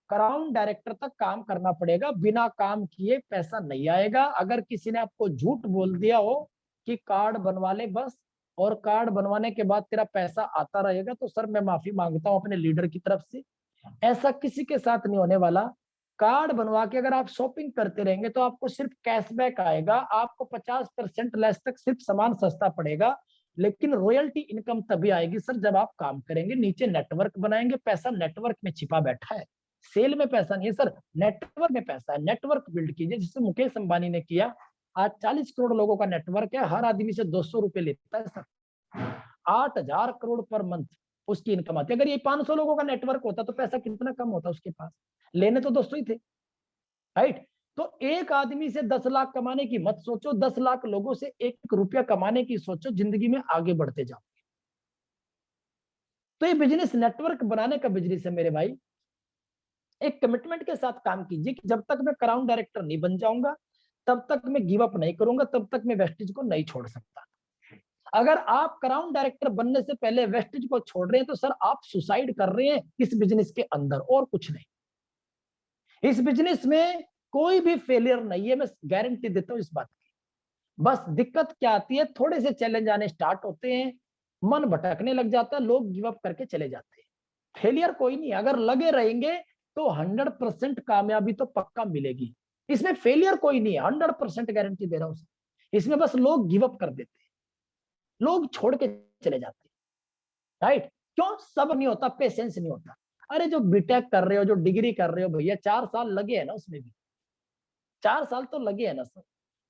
क्राउन डायरेक्टर तक काम करना पड़ेगा, बिना काम किए पैसा नहीं आएगा। अगर किसी ने आपको झूठ बोल दिया हो कि कार्ड बनवा ले बस, और कार्ड बनवाने के बाद तेरा पैसा आता रहेगा, तो सर मैं माफी मांगता हूं अपने लीडर की तरफ से, ऐसा किसी के साथ नहीं होने वाला। कार्ड बनवा के अगर आप शॉपिंग करते रहेंगे तो आपको सिर्फ कैशबैक आएगा, आपको 50% लेस तक सिर्फ सामान सस्ता पड़ेगा, लेकिन रॉयल्टी इनकम तभी आएगी सर जब आप काम करेंगे, नीचे नेटवर्क बनाएंगे। पैसा नेटवर्क में छिपा बैठा है, सेल में पैसा नहीं है सर, नेटवर्क में पैसा है। नेटवर्क बिल्ड कीजिए, जिससे मुकेश अंबानी ने किया। आज 40 करोड़ लोगों का नेटवर्क है, हर आदमी से 200 रुपए लेता है सर, 8,000 करोड़ पर मंथ उसकी इनकम आती है। अगर ये 500 लोगों का नेटवर्क होता तो पैसा कितना कम होता उसके पास, लेने तो 200 ही थे, राइट। तो एक आदमी से 10 लाख कमाने की मत सोचो, 10 लाख लोगों से 1 रुपया कमाने की सोचो, जिंदगी में आगे बढ़ते जाओ। तो ये बिजनेस नेटवर्क बनाने का बिजनेस है मेरे भाई। एक कमिटमेंट के साथ काम कीजिए कि जब तक मैं क्राउन डायरेक्टर नहीं बन जाऊंगा तब तक मैं गिव अप नहीं करूंगा, तब तक मैं वेस्टेज को नहीं छोड़ सकता। अगर आप क्राउन डायरेक्टर बनने से पहले वेस्टेज को छोड़ रहे हैं तो सर आप सुसाइड कर रहे हैं इस बिजनेस के अंदर, और कुछ नहीं। इस बिजनेस में कोई भी फेलियर नहीं है, मैं गारंटी देता हूं इस बात की। बस दिक्कत क्या आती है, थोड़े से चैलेंज आने स्टार्ट होते हैं, मन भटकने लग जाता है, लोग गिव अप करके चले जाते हैं। फेलियर कोई नहीं, अगर लगे रहेंगे तो 100% कामयाबी तो पक्का मिलेगी। इसमें फेलियर कोई नहीं है, 100% गारंटी दे रहा हूं। इसमें बस लोग गिव अप कर देते हैं, लोग छोड़ के चले जाते हैं, राइट। क्यों? सब नहीं होता, पेशेंस नहीं होता। अरे जो बीटेक कर रहे हो, जो डिग्री कर रहे हो भैया, 4 साल लगे हैं ना उसमें भी, 4 साल तो लगे हैं ना सर।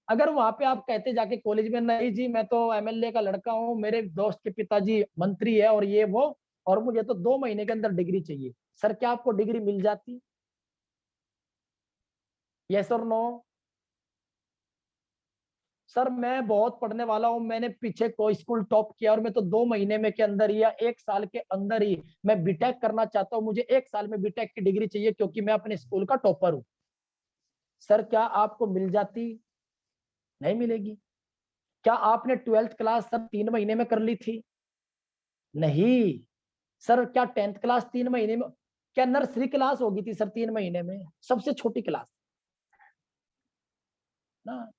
अगर वहां पे आप कहते जाके कॉलेज में, नहीं जी मैं तो एमएलए का लड़का हूँ, मेरे दोस्त के पिताजी मंत्री है और ये वो, और मुझे तो 2 महीने के अंदर डिग्री चाहिए, सर क्या आपको डिग्री मिल जाती? यस और नो? सर मैं बहुत पढ़ने वाला हूँ, मैंने पीछे कोई स्कूल टॉप किया और मैं तो 2 महीने में के अंदर ही या 1 साल के अंदर ही मैं बीटेक करना चाहता हूँ, मुझे 1 साल में बीटेक की डिग्री चाहिए क्योंकि मैं अपने स्कूल का टॉपर हूँ। सर क्या आपको मिल जाती? नहीं मिलेगी। क्या आपने 12th क्लास सर 3 महीने में कर ली थी? नहीं। सर क्या 10th क्लास 3 महीने में? क्या नर्सरी क्लास होगी थी सर 3 महीने में? सबसे छोटी क्लास ना।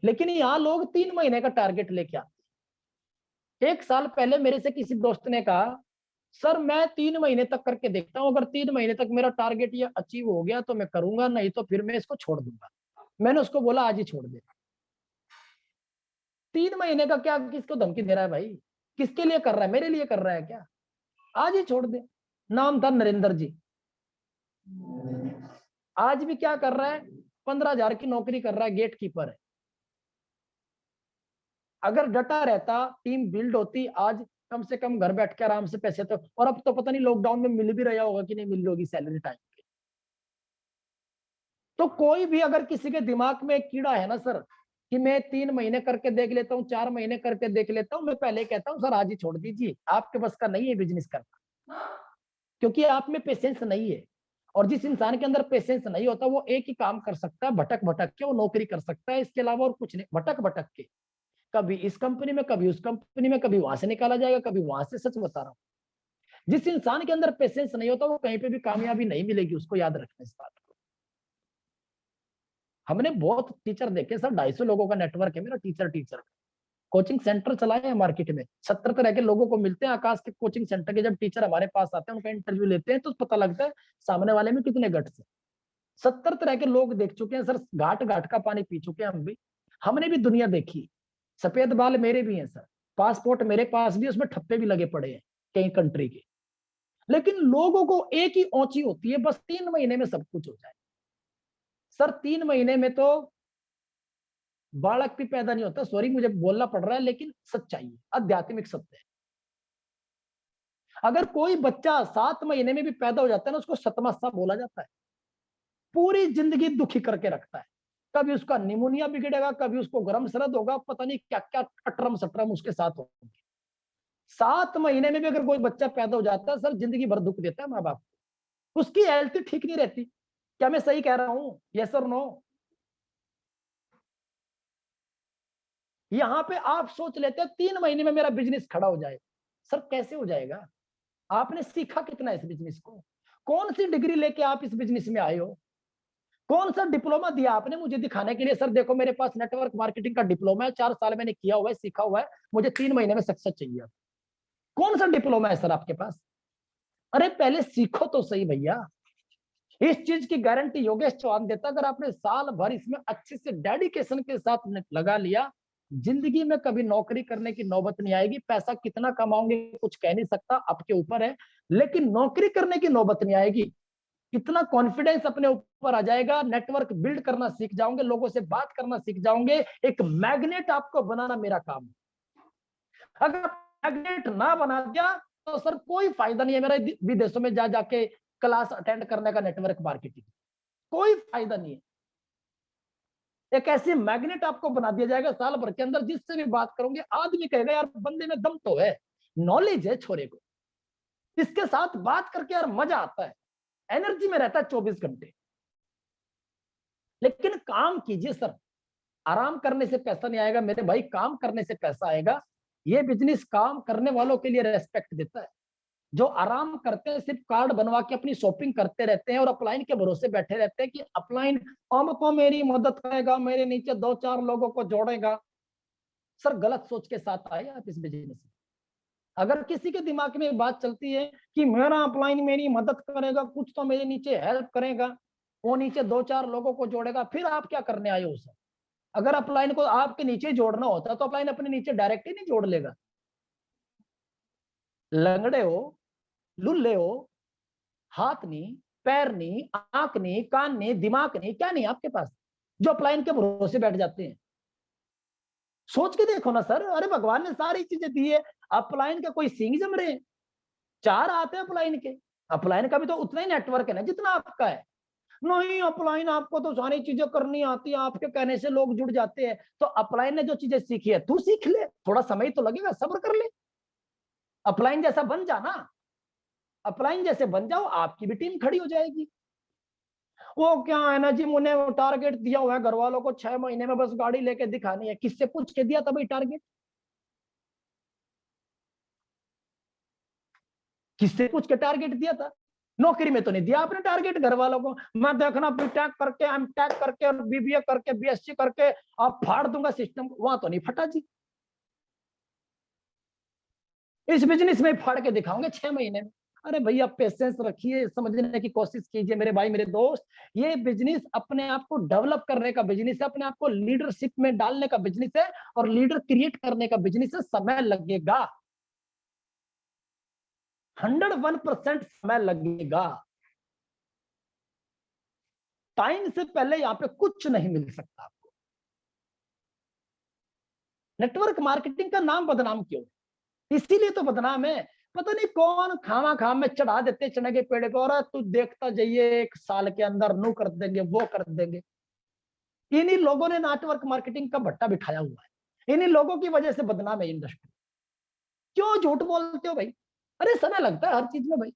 लेकिन यहाँ लोग 3 महीने का टारगेट लेके आते। 1 साल पहले मेरे से किसी दोस्त ने कहा सर मैं 3 महीने तक करके देखता हूँ, अगर 3 महीने तक मेरा टारगेट ये अचीव हो गया तो मैं करूंगा, नहीं तो फिर मैं इसको छोड़ दूंगा। मैंने उसको बोला आज ही छोड़ दे। 3 महीने का क्या किसको धमकी दे रहा है भाई? किसके लिए कर रहा है? मेरे लिए कर रहा है क्या? आज ही छोड़ दे। नाम था नरेंद्र जी, आज भी क्या कर रहा है? 15,000 की नौकरी कर रहा है, गेट कीपर है। अगर डटा रहता, टीम बिल्ड होती, आज कम से कम घर बैठ के आराम से पैसे तो, और अब तो पता नहीं लॉकडाउन में मिल भी रहा होगा कि नहीं मिल रही होगी सैलरी टाइम पे। तो कोई भी अगर किसी के दिमाग में एक कीड़ा है ना सर, कि मैं 3 महीने करके देख लेता हूँ, 4 महीने करके देख लेता हूँ, मैं पहले कहता हूँ सर आज ही छोड़ दीजिए, आपके बस का नहीं है बिजनेस करना, क्योंकि आप में पेशेंस नहीं है। और जिस इंसान के अंदर पेशेंस नहीं होता वो एक ही काम कर सकता है, भटक भटक के वो नौकरी कर सकता है, इसके अलावा और कुछ नहीं, भटक भटक के, कभी इस कंपनी में, कभी उस कंपनी में, कभी वहां से निकाला जाएगा, कभी वहां से। सच बता रहा हूँ, जिस इंसान के अंदर पेशेंस नहीं होता वो कहीं पे भी कामयाबी नहीं मिलेगी, उसको याद रखना इस बात को। हमने बहुत टीचर देखे सर, 250 लोगों का नेटवर्क है मेरा, टीचर टीचर कोचिंग सेंटर चलाए हैं मार्केट में, 70 तरह के लोगों को मिलते हैं आकाश के कोचिंग सेंटर के। जब टीचर हमारे पास आते हैं, उनका इंटरव्यू लेते हैं, तो पता लगता है सामने वाले में कितने गट्स है। 70 तरह के लोग देख चुके हैं सर, घाट घाट का पानी पी चुके हैं हम भी, हमने भी दुनिया देखी। सफेद बाल मेरे भी हैं सर, पासपोर्ट मेरे पास भी, उसमें ठप्पे भी लगे पड़े हैं कई कंट्री के। लेकिन लोगों को एक ही ऊंची होती है, बस 3 महीने में सब कुछ हो जाए। सर 3 महीने में तो बालक भी पैदा नहीं होता, सॉरी मुझे बोलना पड़ रहा है, लेकिन सच्चाई है, आध्यात्मिक सत्य है। अगर कोई बच्चा 7 महीने में भी पैदा हो जाता है ना, उसको सतमस्ता बोला जाता है। पूरी जिंदगी दुखी करके रखता है, कभी उसका निमोनिया बिगड़ेगा, कभी उसको गर्म सरद होगा, पता नहीं क्या क्या अटरम सटरम उसके साथ होंगे। 7 महीने में भी अगर कोई बच्चा पैदा हो जाता है सर, जिंदगी भर दुख देता है माँ बाप को, उसकी हेल्थ ठीक नहीं रहती। क्या मैं सही कह रहा हूं? यस और नो? यहां पे आप सोच लेते हैं 3 महीने में मेरा बिजनेस खड़ा हो जाए, सर कैसे हो जाएगा? आपने सीखा कितना इस बिजनेस को? कौन सी डिग्री लेके आप इस बिजनेस में आए हो? कौन सा डिप्लोमा दिया आपने मुझे दिखाने के लिए? सर देखो मेरे पास नेटवर्क मार्केटिंग का डिप्लोमा है, 4 साल मैंने किया हुआ है, सीखा हुआ है, मुझे 3 महीने में सक्सेस चाहिए। कौन सा डिप्लोमा है सर आपके पास? अरे पहले सीखो तो सही भैया। इस चीज की गारंटी योगेश चौहान देता, अगर आपने साल भर इसमें अच्छे से डेडिकेशन के साथ लगा लिया, जिंदगी में कभी नौकरी करने की नौबत नहीं आएगी। पैसा कितना कमाओगे कुछ कह नहीं सकता, आपके ऊपर है, लेकिन नौकरी करने की नौबत नहीं आएगी। इतना कॉन्फिडेंस अपने ऊपर आ जाएगा, नेटवर्क बिल्ड करना सीख जाओगे, लोगों से बात करना सीख जाओगे, एक मैग्नेट आपको बनाना मेरा काम है। अगर मैग्नेट ना बना दिया तो सर कोई फायदा नहीं है मेरा विदेशों में जा जाके क्लास अटेंड करने का, नेटवर्क मार्केटिंग कोई फायदा नहीं है। एक ऐसी मैग्नेट आपको बना दिया जाएगा साल भर के अंदर, जिससे भी बात करोगे आदमी कहेगा यार बंदे में दम तो है, नॉलेज है छोरे को, इसके साथ बात करके यार मजा आता है, एनर्जी में रहता है 24 घंटे। लेकिन काम कीजिए सर, आराम करने से पैसा नहीं आएगा मेरे भाई, काम करने से पैसा आएगा। ये बिजनेस काम करने वालों के लिए रेस्पेक्ट देता है। जो आराम करते हैं, सिर्फ कार्ड बनवा के अपनी शॉपिंग करते रहते हैं और अपलाइन के भरोसे बैठे रहते हैं कि अपलाइन हमको मेरी मदद करेगा, मेरे नीचे 2-4 लोगों को जोड़ेगा। सर गलत सोच के साथ आए आप इस बिजनेस में। अगर किसी के दिमाग में बात चलती है कि मेरा अपलाइन मेरी मदद करेगा, कुछ तो मेरे नीचे हेल्प करेगा, वो नीचे 2-4 लोगों को जोड़ेगा, फिर आप क्या करने आए हो सर? अगर अपलाइन को आपके नीचे जोड़ना होता तो अपलाइन अपने नीचे डायरेक्ट ही नहीं जोड़ लेगा। लंगड़े हो, लुल्ले हो, हाथ नहीं, पैर नहीं, आंख नहीं, कान नहीं, दिमाग नहीं, क्या नहीं आपके पास, जो अपलाइन के भरोसे बैठ जाते हैं? सोच के देखो ना सर, अरे भगवान ने सारी चीजें दी है, अपलाइन का कोई सींग जम रहे हैं? 4 आते हैं अपलाइन के, अपलाइन का भी तो उतना ही नेटवर्क है ना जितना आपका है। नहीं अपलाइन आपको तो सारी चीजें करनी आती है, आपके कहने से लोग जुड़ जाते हैं। तो अपलाइन ने जो चीजें सीखी है तू सीख ले, थोड़ा समय तो लगेगा, सब्र कर ले, अपलाइन जैसा बन जाना, अपलाइन जैसे बन जाओ, आपकी भी टीम खड़ी हो जाएगी। वो क्या है ना जी, उन्हें टारगेट दिया हुआ है घर वालों को, 6 महीने में बस गाड़ी लेके दिखानी है। किससे पूछ के दिया था भाई टारगेट? किससे पूछ के टारगेट दिया था? नौकरी में तो नहीं दिया आपने टारगेट घर वालों को, मैं देखना बीटेक करके, एमटेक करके और बीबीए करके, बीएससी करके आप फाड़ दूंगा सिस्टम को, वहां तो नहीं फटा जी। इस बिजनेस में फाड़ के दिखाओगे 6 महीने में। अरे भैया पेशेंस रखिए, समझने की कोशिश कीजिए मेरे भाई मेरे दोस्त। ये बिजनेस अपने आप को डेवलप करने का बिजनेस है, अपने आप को लीडरशिप में डालने का बिजनेस है, और लीडर क्रिएट करने का बिजनेस है। समय लगेगा, 101% समय लगेगा। टाइम से पहले यहाँ पे कुछ नहीं मिल सकता आपको। नेटवर्क मार्केटिंग का नाम बदनाम क्यों? इसीलिए तो बदनाम है, पता नहीं कौन खामा खाम में चढ़ा देते चने के पेड़ को, और तू देखता जाइए 1 साल के अंदर नू कर देंगे, वो कर देंगे। इन्हीं लोगों ने नेटवर्क मार्केटिंग का भट्टा बिठाया हुआ है, इन्हीं लोगों की वजह से बदनाम है इंडस्ट्री। क्यों झूठ बोलते हो भाई? अरे समय लगता है हर चीज में भाई,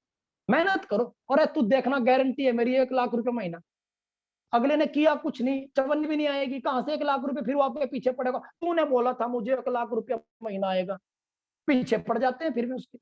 मेहनत करो। और तू देखना, गारंटी है मेरी 1 लाख रुपए महीना। अगले ने किया कुछ नहीं, चवन भी नहीं आएगी, कहां से 1 लाख रुपए फिर वो आपके पीछे पड़ेगा, तूने बोला था मुझे 1 लाख रुपया महीना आएगा, पीछे पड़ जाते हैं फिर भी उसके।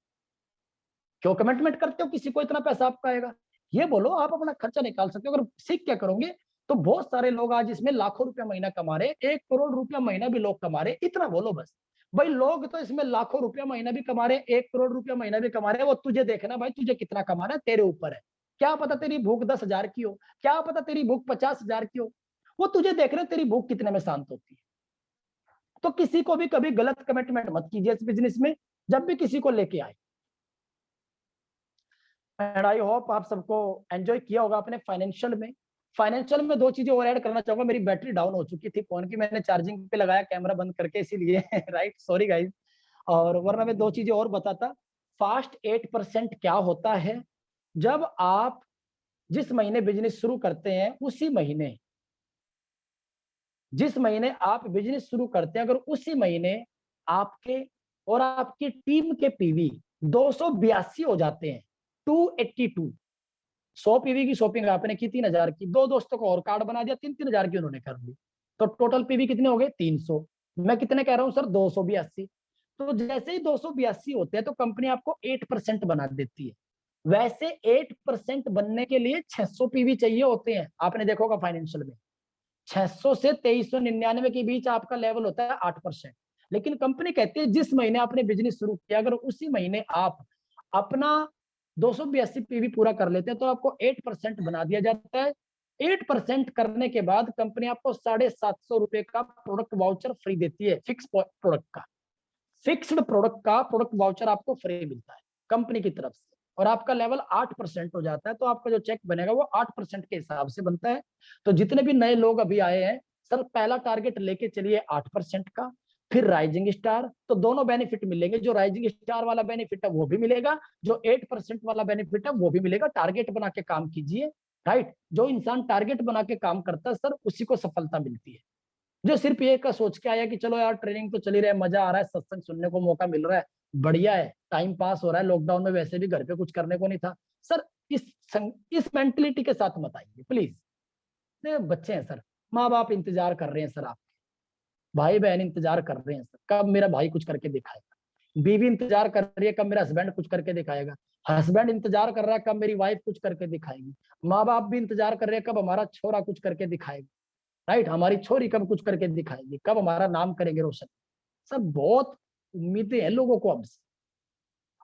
क्यों कमिटमेंट करते हो किसी को इतना पैसा आपका आएगा? ये बोलो आप अपना खर्चा निकाल सकते हो। अगर सीख क्या करोगे, तो बहुत सारे लोग आज इसमें लाखों रुपया महीना कमा रहे, 1 करोड़ रुपया महीना भी लोग कमा रहे, इतना बोलो बस। भाई लोग तो इसमें लाखों रुपया महीना भी कमा रहे, 1 करोड़ रुपया महीना भी कमा रहे, वो तुझे देखना भाई, तुझे कितना कमाना है तेरे ऊपर है। क्या पता तेरी भूख 10,000 की हो, क्या पता तेरी भूख 50,000 की हो, वो तुझे देख रहे तेरी भूख कितने में शांत होती है। तो किसी को भी कभी गलत कमिटमेंट मत कीजिए इस बिजनेस में, जब भी किसी को लेके आए। एंड आई होप आप सबको एंजॉय किया होगा अपने फाइनेंशियल में। फाइनेंशियल में 2 चीजें और ऐड करना चाहूंगा। मेरी बैटरी डाउन हो चुकी थी फोन की, मैंने चार्जिंग पे लगाया कैमरा बंद करके, इसीलिए राइट, सॉरी गाइस। और वरना मैं 2 चीजें और बताता। फास्ट 8% क्या होता है? जब आप जिस महीने बिजनेस शुरू करते हैं, उसी महीने, जिस महीने आप बिजनेस शुरू करते हैं, अगर उसी महीने आपके और आपकी टीम के पीवी 282 हो जाते हैं, 282, 100 पीवी की शॉपिंग आपने की 3,000 की, 2 दोस्तों को और कार्ड बना दिया, 3,000 की उन्होंने कर दी, तो टोटल पीवी कितने हो गए? 300। मैं कितने कह रहा हूं सर? 282। तो जैसे ही 282 होते हैं तो कंपनी आपको 8% बना देती है। वैसे 8% बनने के लिए 600 पीवी चाहिए होते हैं, आपने देखा होगा फाइनेंशियल में। 600 से 2399 के बीच आपका लेवल होता है 8%। लेकिन कंपनी कहती है जिस महीने आपने बिजनेस शुरू किया, अगर उसी महीने आप अपना 282 पीवी पूरा कर लेते हैं, तो आपको 8% बना दिया जाता है। 8% करने के बाद कंपनी आपको 750 रुपए का प्रोडक्ट वाउचर फ्री देती है। फिक्स्ड प्रोडक्ट का प्रोडक्ट वाउचर आपको फ्री मिलता है कंपनी की तरफ से, और आपका लेवल 8% हो जाता है। तो आपका जो चेक बनेगा वो 8% के हिसाब से बनता है। तो जितने भी नए लोग अभी आए हैं सर, पहला टारगेट लेके चलिए 8% का, फिर राइजिंग स्टार, तो दोनों बेनिफिट मिलेंगे। जो राइजिंग स्टार वाला बेनिफिट है वो भी मिलेगा, जो 8% वाला बेनिफिट है वो भी मिलेगा। टारगेट बना के काम कीजिए, राइट। जो इंसान टारगेट बना के काम करता है सर, उसी को सफलता मिलती है। जो सिर्फ ये का सोच के आया कि चलो यार ट्रेनिंग तो चली रही है, मजा आ रहा है, सत्संग सुनने को मौका मिल रहा है, बढ़िया है, टाइम पास हो रहा है, लॉकडाउन में वैसे भी घर पे कुछ करने को नहीं था सर, इस मेंटेलिटी के साथ मत आइए प्लीज। बच्चे हैं सर, माँ बाप इंतजार कर रहे हैं सर, आपके भाई बहन इंतजार कर रहे हैं सर, कब मेरा भाई कुछ करके दिखाएगा। बीवी इंतजार कर रही है कब मेरा हस्बैंड कुछ करके दिखाएगा। हस्बैंड इंतजार कर रहा है कब मेरी वाइफ कुछ करके दिखाएगी। माँ बाप भी इंतजार कर रहे हैं कब हमारा छोरा कुछ करके दिखाएगा, राइट। हमारी छोरी कब कुछ करके दिखाएगी, कब हमारा नाम करेंगे रोशन। सब बहुत उम्मीदें हैं लोगों को हमसे,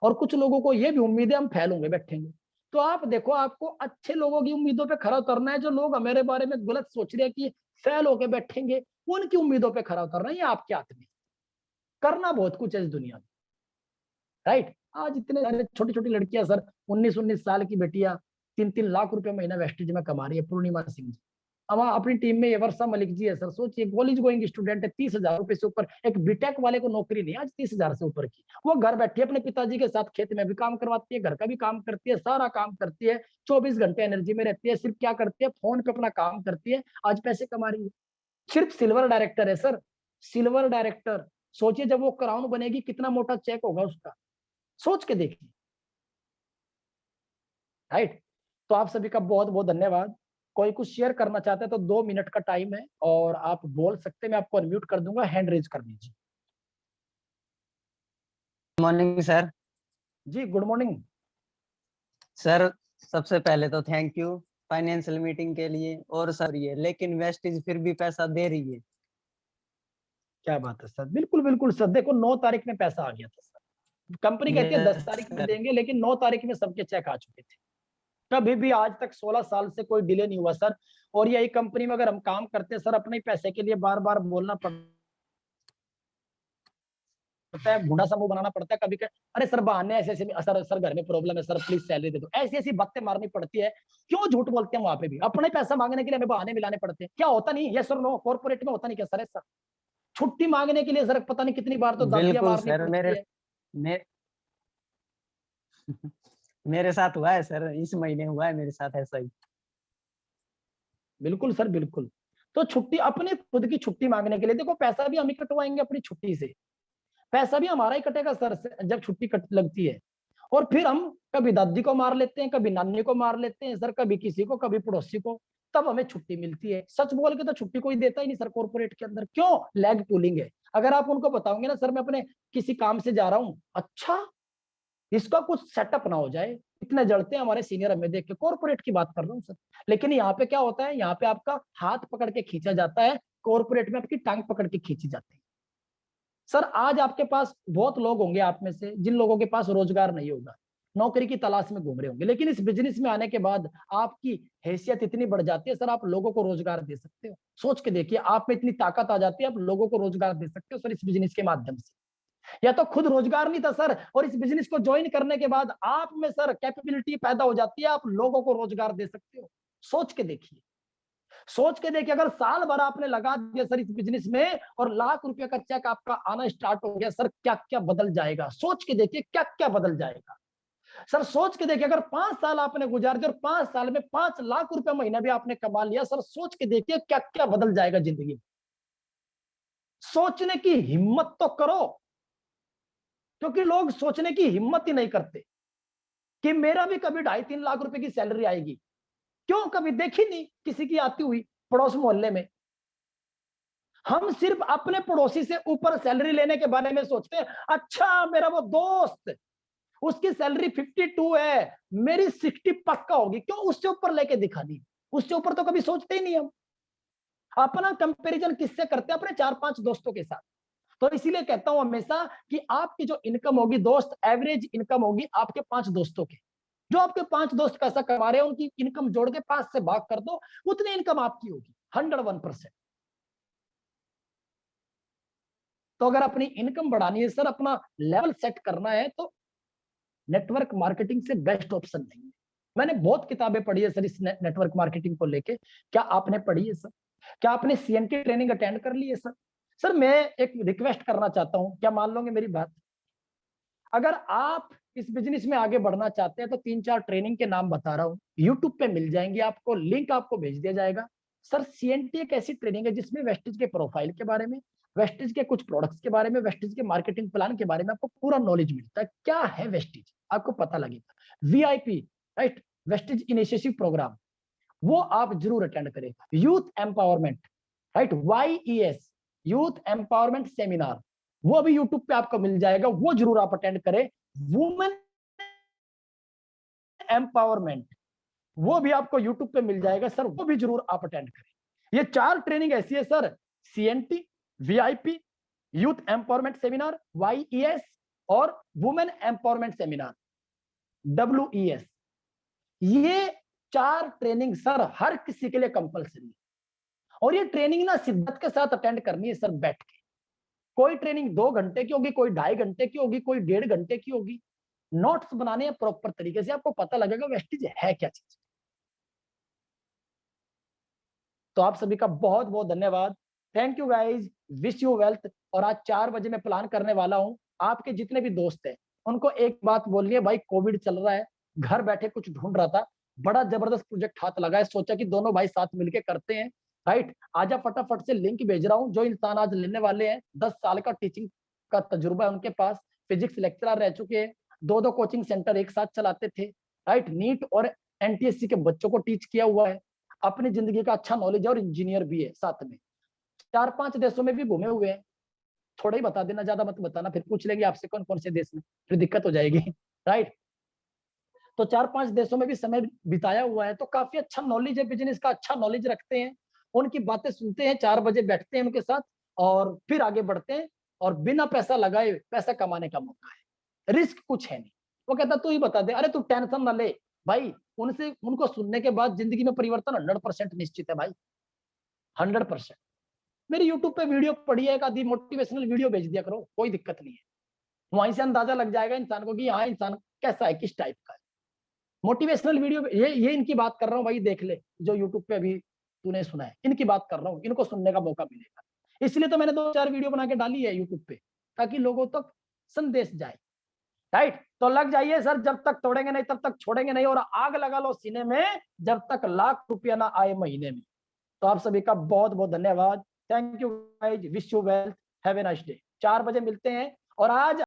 और कुछ लोगों को ये भी उम्मीद है हम फेल होंगे, बैठेंगे। तो आप देखो, आपको अच्छे लोगों की उम्मीदों पे खरा उतरना है। जो लोग हमारे बारे में गलत सोच रहे हैं कि फेल होके बैठेंगे, उनकी उम्मीदों पे खरा उतरना है, ये आपके हाथ में। करना बहुत कुछ है इस दुनिया में, राइट। आज इतने सारे छोटी छोटी लड़कियां सर, 19-19 साल की बेटियां 3-3 लाख रुपए महीना वेस्टेज में कमा रही है। पूर्णिमा सिंह जी हमारा अपनी टीम में, ये वर्षा मलिक जी है सर। सोचिए कॉलेज गोइंग स्टूडेंट है, 30,000 रुपए से ऊपर एक बीटेक वाले को नौकरी नहीं आज 30,000 से ऊपर की। वो घर बैठी अपने पिताजी के साथ खेत में भी काम करवाती है, घर का भी काम करती है, सारा काम करती है, 24 घंटे एनर्जी में रहती है। सिर्फ क्या करती है, फोन पे अपना काम करती है, आज पैसे कमा रही है। सिर्फ सिल्वर डायरेक्टर है सर, सिल्वर डायरेक्टर। सोचिए जब वो क्राउन बनेगी कितना मोटा चेक होगा उसका, सोच के देखिए, राइट। तो आप सभी का बहुत बहुत धन्यवाद। कोई कुछ शेयर करना चाहता है तो 2 मिनट का टाइम है और आप बोल सकते हैं, मैं आपको अनम्यूट कर दूंगा, हैंड रेज कर दीजिए। Morning sir. जी गुड मॉर्निंग सर सबसे पहले तो थैंक यू फाइनेंशियल मीटिंग के लिए। और सर ये लेकिन वेस्टेज फिर भी पैसा दे रही है। क्या बात है सर, बिल्कुल बिल्कुल सर। देखो 9 तारीख में पैसा आ गया था सर, कंपनी कहती है 10 यस तारीख में सर। देंगे, लेकिन 9 तारीख में सबके चेक आ चुके थे। कभी भी आज तक 16 साल से कोई डिले नहीं हुआ सर। और यही कंपनी में अगर हम काम करते हैं सर, अपने ही पैसे के लिए बार बार बोलना पड़ता है, भूडा समूह बनाना पड़ता है कभी अरे सर बहाने ऐसे ऐसे, सर सर घर में प्रॉब्लम है सर, प्लीज सैलरी दे दो, ऐसी ऐसी बातें मारनी पड़ती है। क्यों झूठ बोलते हैं वहां पे भी, अपने पैसा मांगने के लिए हमें बहाने मिलाने पड़ते हैं। क्या होता नहीं, यस और नो, कॉर्पोरेट में होता नहीं क्या सर ऐसा? छुट्टी मांगने के लिए सर पता नहीं कितनी बार तो दादियां बिल्कुल मारनी सर, पड़ती है। मेरे साथ हुआ है सर, इस महीने हुआ है मेरे साथ ऐसा ही। बिल्कुल सर, बिल्कुल। तो छुट्टी, अपने खुद की छुट्टी मांगने के लिए, देखो पैसा भी हम ही कटवाएंगे अपनी छुट्टी से, पैसा भी हमारा ही कटेगा सर जब छुट्टी कट लगती है। और फिर हम कभी दादी को मार लेते हैं, कभी नानी को मार लेते हैं सर, कभी किसी को, कभी पड़ोसी को, तब हमें छुट्टी मिलती है। सच बोल के तो छुट्टी कोई देता ही नहीं सर कॉर्पोरेट के अंदर। क्यों? लैग पूलिंग है। अगर आप उनको बताओगे ना सर मैं अपने किसी काम से जा रहा हूं, अच्छा इसका कुछ सेटअप ना हो जाए, इतने जड़ते हैं हमारे सीनियर हमें देख के। कॉर्पोरेट की बात कर रहा हूँ सर। लेकिन यहाँ पे क्या होता है, यहाँ पे आपका हाथ पकड़ के खींचा जाता है, कॉर्पोरेट में आपकी टांग पकड़ के खींची जाती है। सर आज आपके पास बहुत लोग होंगे आप में से जिन लोगों के पास रोजगार नहीं होगा, नौकरी की तलाश में घूम रहे होंगे, लेकिन इस बिजनेस में आने के बाद आपकी हैसियत इतनी बढ़ जाती है सर, आप लोगों को रोजगार दे सकते हो। सोच के देखिए, आप में इतनी ताकत आ जाती है, आप लोगों को रोजगार दे सकते हो सर इस बिजनेस के माध्यम से। या तो खुद रोजगार नहीं था सर, और इस बिजनेस को ज्वाइन करने के बाद आप में सर कैपेबिलिटी पैदा हो जाती है, आप लोगों को रोजगार दे सकते हो। सोच के देखिए, सोच के देखिए, अगर साल भर आपने लगा दिया सर इस बिजनेस में और लाख रुपए का चेक आपका आना स्टार्ट हो गया, सर क्या क्या बदल जाएगा। सोच के देखिए क्या क्या बदल जाएगा सर। सोच के देखिए, अगर 5 साल आपने गुजार दिए और 5 साल में 5 लाख रुपए महीना भी आपने कमा लिया, सर सोच के देखिए क्या क्या बदल जाएगा जिंदगी में। सोचने की हिम्मत तो करो, क्योंकि लोग सोचने की हिम्मत ही नहीं करते कि मेरा भी कभी 2.5-3 लाख रुपए की सैलरी आएगी। क्यों? कभी देखी नहीं किसी की आती हुई पड़ोस मोहल्ले में। हम सिर्फ अपने पड़ोसी से ऊपर सैलरी लेने के बारे में सोचते हैं। अच्छा मेरा वो दोस्त, उसकी सैलरी 52 है, मेरी 60 पक्का होगी, क्यों? उससे ऊपर लेके दिखा दी। उससे ऊपर तो कभी सोचते ही नहीं हम। अपना कंपैरिजन किससे करते हैं? अपने 4-5 दोस्तों के साथ। तो इसीलिए कहता हूं हमेशा कि आपकी जो इनकम होगी दोस्त, एवरेज इनकम होगी आपके 5 दोस्तों की। जो आपके 5 दोस्त पैसा कमा रहे हैं उनकी इनकम जोड़ के 5 से भाग कर दो, उतनी इनकम आपकी होगी 101%। तो अगर अपनी इनकम बढ़ानी है सर, अपना लेवल सेट करना है, तो नेटवर्क मार्केटिंग से बेस्ट ऑप्शन नहीं है। मैंने बहुत किताबें पढ़ी है सर इस नेटवर्क मार्केटिंग को लेके। क्या आपने पढ़ी है सर? क्या आपने सीएनटी ट्रेनिंग अटेंड कर ली है सर? सर मैं एक रिक्वेस्ट करना चाहता हूं, क्या मान लोगे मेरी बात? अगर आप इस बिजनेस में आगे बढ़ना चाहते हैं तो 3-4 ट्रेनिंग के नाम बता रहा हूं, यूट्यूब पे मिल जाएंगे आपको, लिंक आपको भेज दिया जाएगा। सर सीएनटी एक ऐसी ट्रेनिंग है जिसमें वेस्टेज के प्रोफाइल के बारे में, वेस्टेज के कुछ प्रोडक्ट्स के बारे में, वेस्टेज के मार्केटिंग प्लान के बारे में आपको पूरा नॉलेज मिलता है। क्या है वेस्टेज आपको पता लगेगा। VIP, right, wastage initiative program, वो आप जरूर अटेंड करें। Youth empowerment, right, YES, youth empowerment seminar, वो अभी यूट्यूब पे आपको मिल जाएगा, वो जरूर आप अटेंड करें। वुमेन एम्पावरमेंट, वो भी आपको यूट्यूब पे मिल जाएगा सर, वो भी जरूर आप अटेंड करें। ये 4 ट्रेनिंग ऐसी है sir, CNT, VIP, youth empowerment seminar, YES और वुमेन एम्पावरमेंट सेमिनार, डब्ल्यूईएस। ये 4 ट्रेनिंग सर हर किसी के लिए कंपलसरी है। और ये ट्रेनिंग ना शिद्दत के साथ अटेंड करनी है सर, बैठ के। कोई ट्रेनिंग 2 घंटे की होगी, कोई 2.5 घंटे की होगी, कोई 1.5 घंटे की होगी। नोट्स बनाने हैं प्रॉपर तरीके से, आपको पता लगेगा वेस्टेज है क्या चीज। तो आप सभी का बहुत बहुत धन्यवाद। Thank you guys, wish you wealth. और आज 4 बजे मैं प्लान करने वाला हूं, आपके जितने भी दोस्त हैं उनको एक बात बोलिए, भाई कोविड चल रहा है, घर बैठे कुछ ढूंढ रहा था, बड़ा जबरदस्त प्रोजेक्ट हाथ लगा है, सोचा कि दोनों भाई साथ मिलके करते हैं, राइट। आजा फटाफट से लिंक भेज रहा हूँ। जो इंसान आज लेने वाले हैं, 10 साल का टीचिंग का तजुर्बा है उनके पास, फिजिक्स लेक्चरर रह चुके हैं, 2-2 कोचिंग सेंटर एक साथ चलाते थे, राइट, नीट और एनटीएससी के बच्चों को टीच किया हुआ है, अपनी जिंदगी का अच्छा नॉलेज है और इंजीनियर भी है साथ में, 4-5 देशों में भी घूमे हुए हैं। थोड़ा ही बता देना, ज्यादा मत बताना, फिर पूछ लेंगे आपसे कौन कौन से देश में, फिर दिक्कत हो जाएगी, राइट। तो 4-5 देशों में भी समय बिताया हुआ है, तो काफी अच्छा नॉलेज है बिजनेस का, अच्छा नॉलेज रखते हैं, उनकी बातें सुनते हैं, 4 बजे बैठते हैं उनके साथ और फिर आगे बढ़ते हैं। और बिना पैसा लगाए पैसा कमाने का मौका है, रिस्क कुछ है नहीं। वो कहता तू ही बता दे, अरे तू टेंशन ना ले भाई। उनसे, उनको सुनने के बाद जिंदगी में परिवर्तन 100% निश्चित है भाई, 100%। मेरी यूट्यूब पे वीडियो पड़ी है, एक आधी मोटिवेशनल वीडियो भेज दिया करो, कोई दिक्कत नहीं है। वहीं से अंदाजा लग जाएगा इंसान को कि हाँ इंसान कैसा है, किस टाइप का है। मोटिवेशनल वीडियो, ये इनकी बात कर रहा हूँ भाई, देख ले जो यूट्यूब पे अभी तूने सुना है, इनकी बात कर रहा हूँ, इनको सुनने का मौका मिलेगा। इसलिए तो मैंने 2-4 वीडियो बना के डाली है यूट्यूब पे, ताकि लोगों तक संदेश जाए। राइट, तो लग जाइए सर, जब तक तोड़ेंगे नहीं तब तक छोड़ेंगे नहीं, और आग लगा लो सीने में जब तक लाख रुपया ना आए महीने में। तो आप सभी का बहुत बहुत धन्यवाद। Thank you guys, wish you well, have a nice day. 4 बजे मिलते हैं। और आज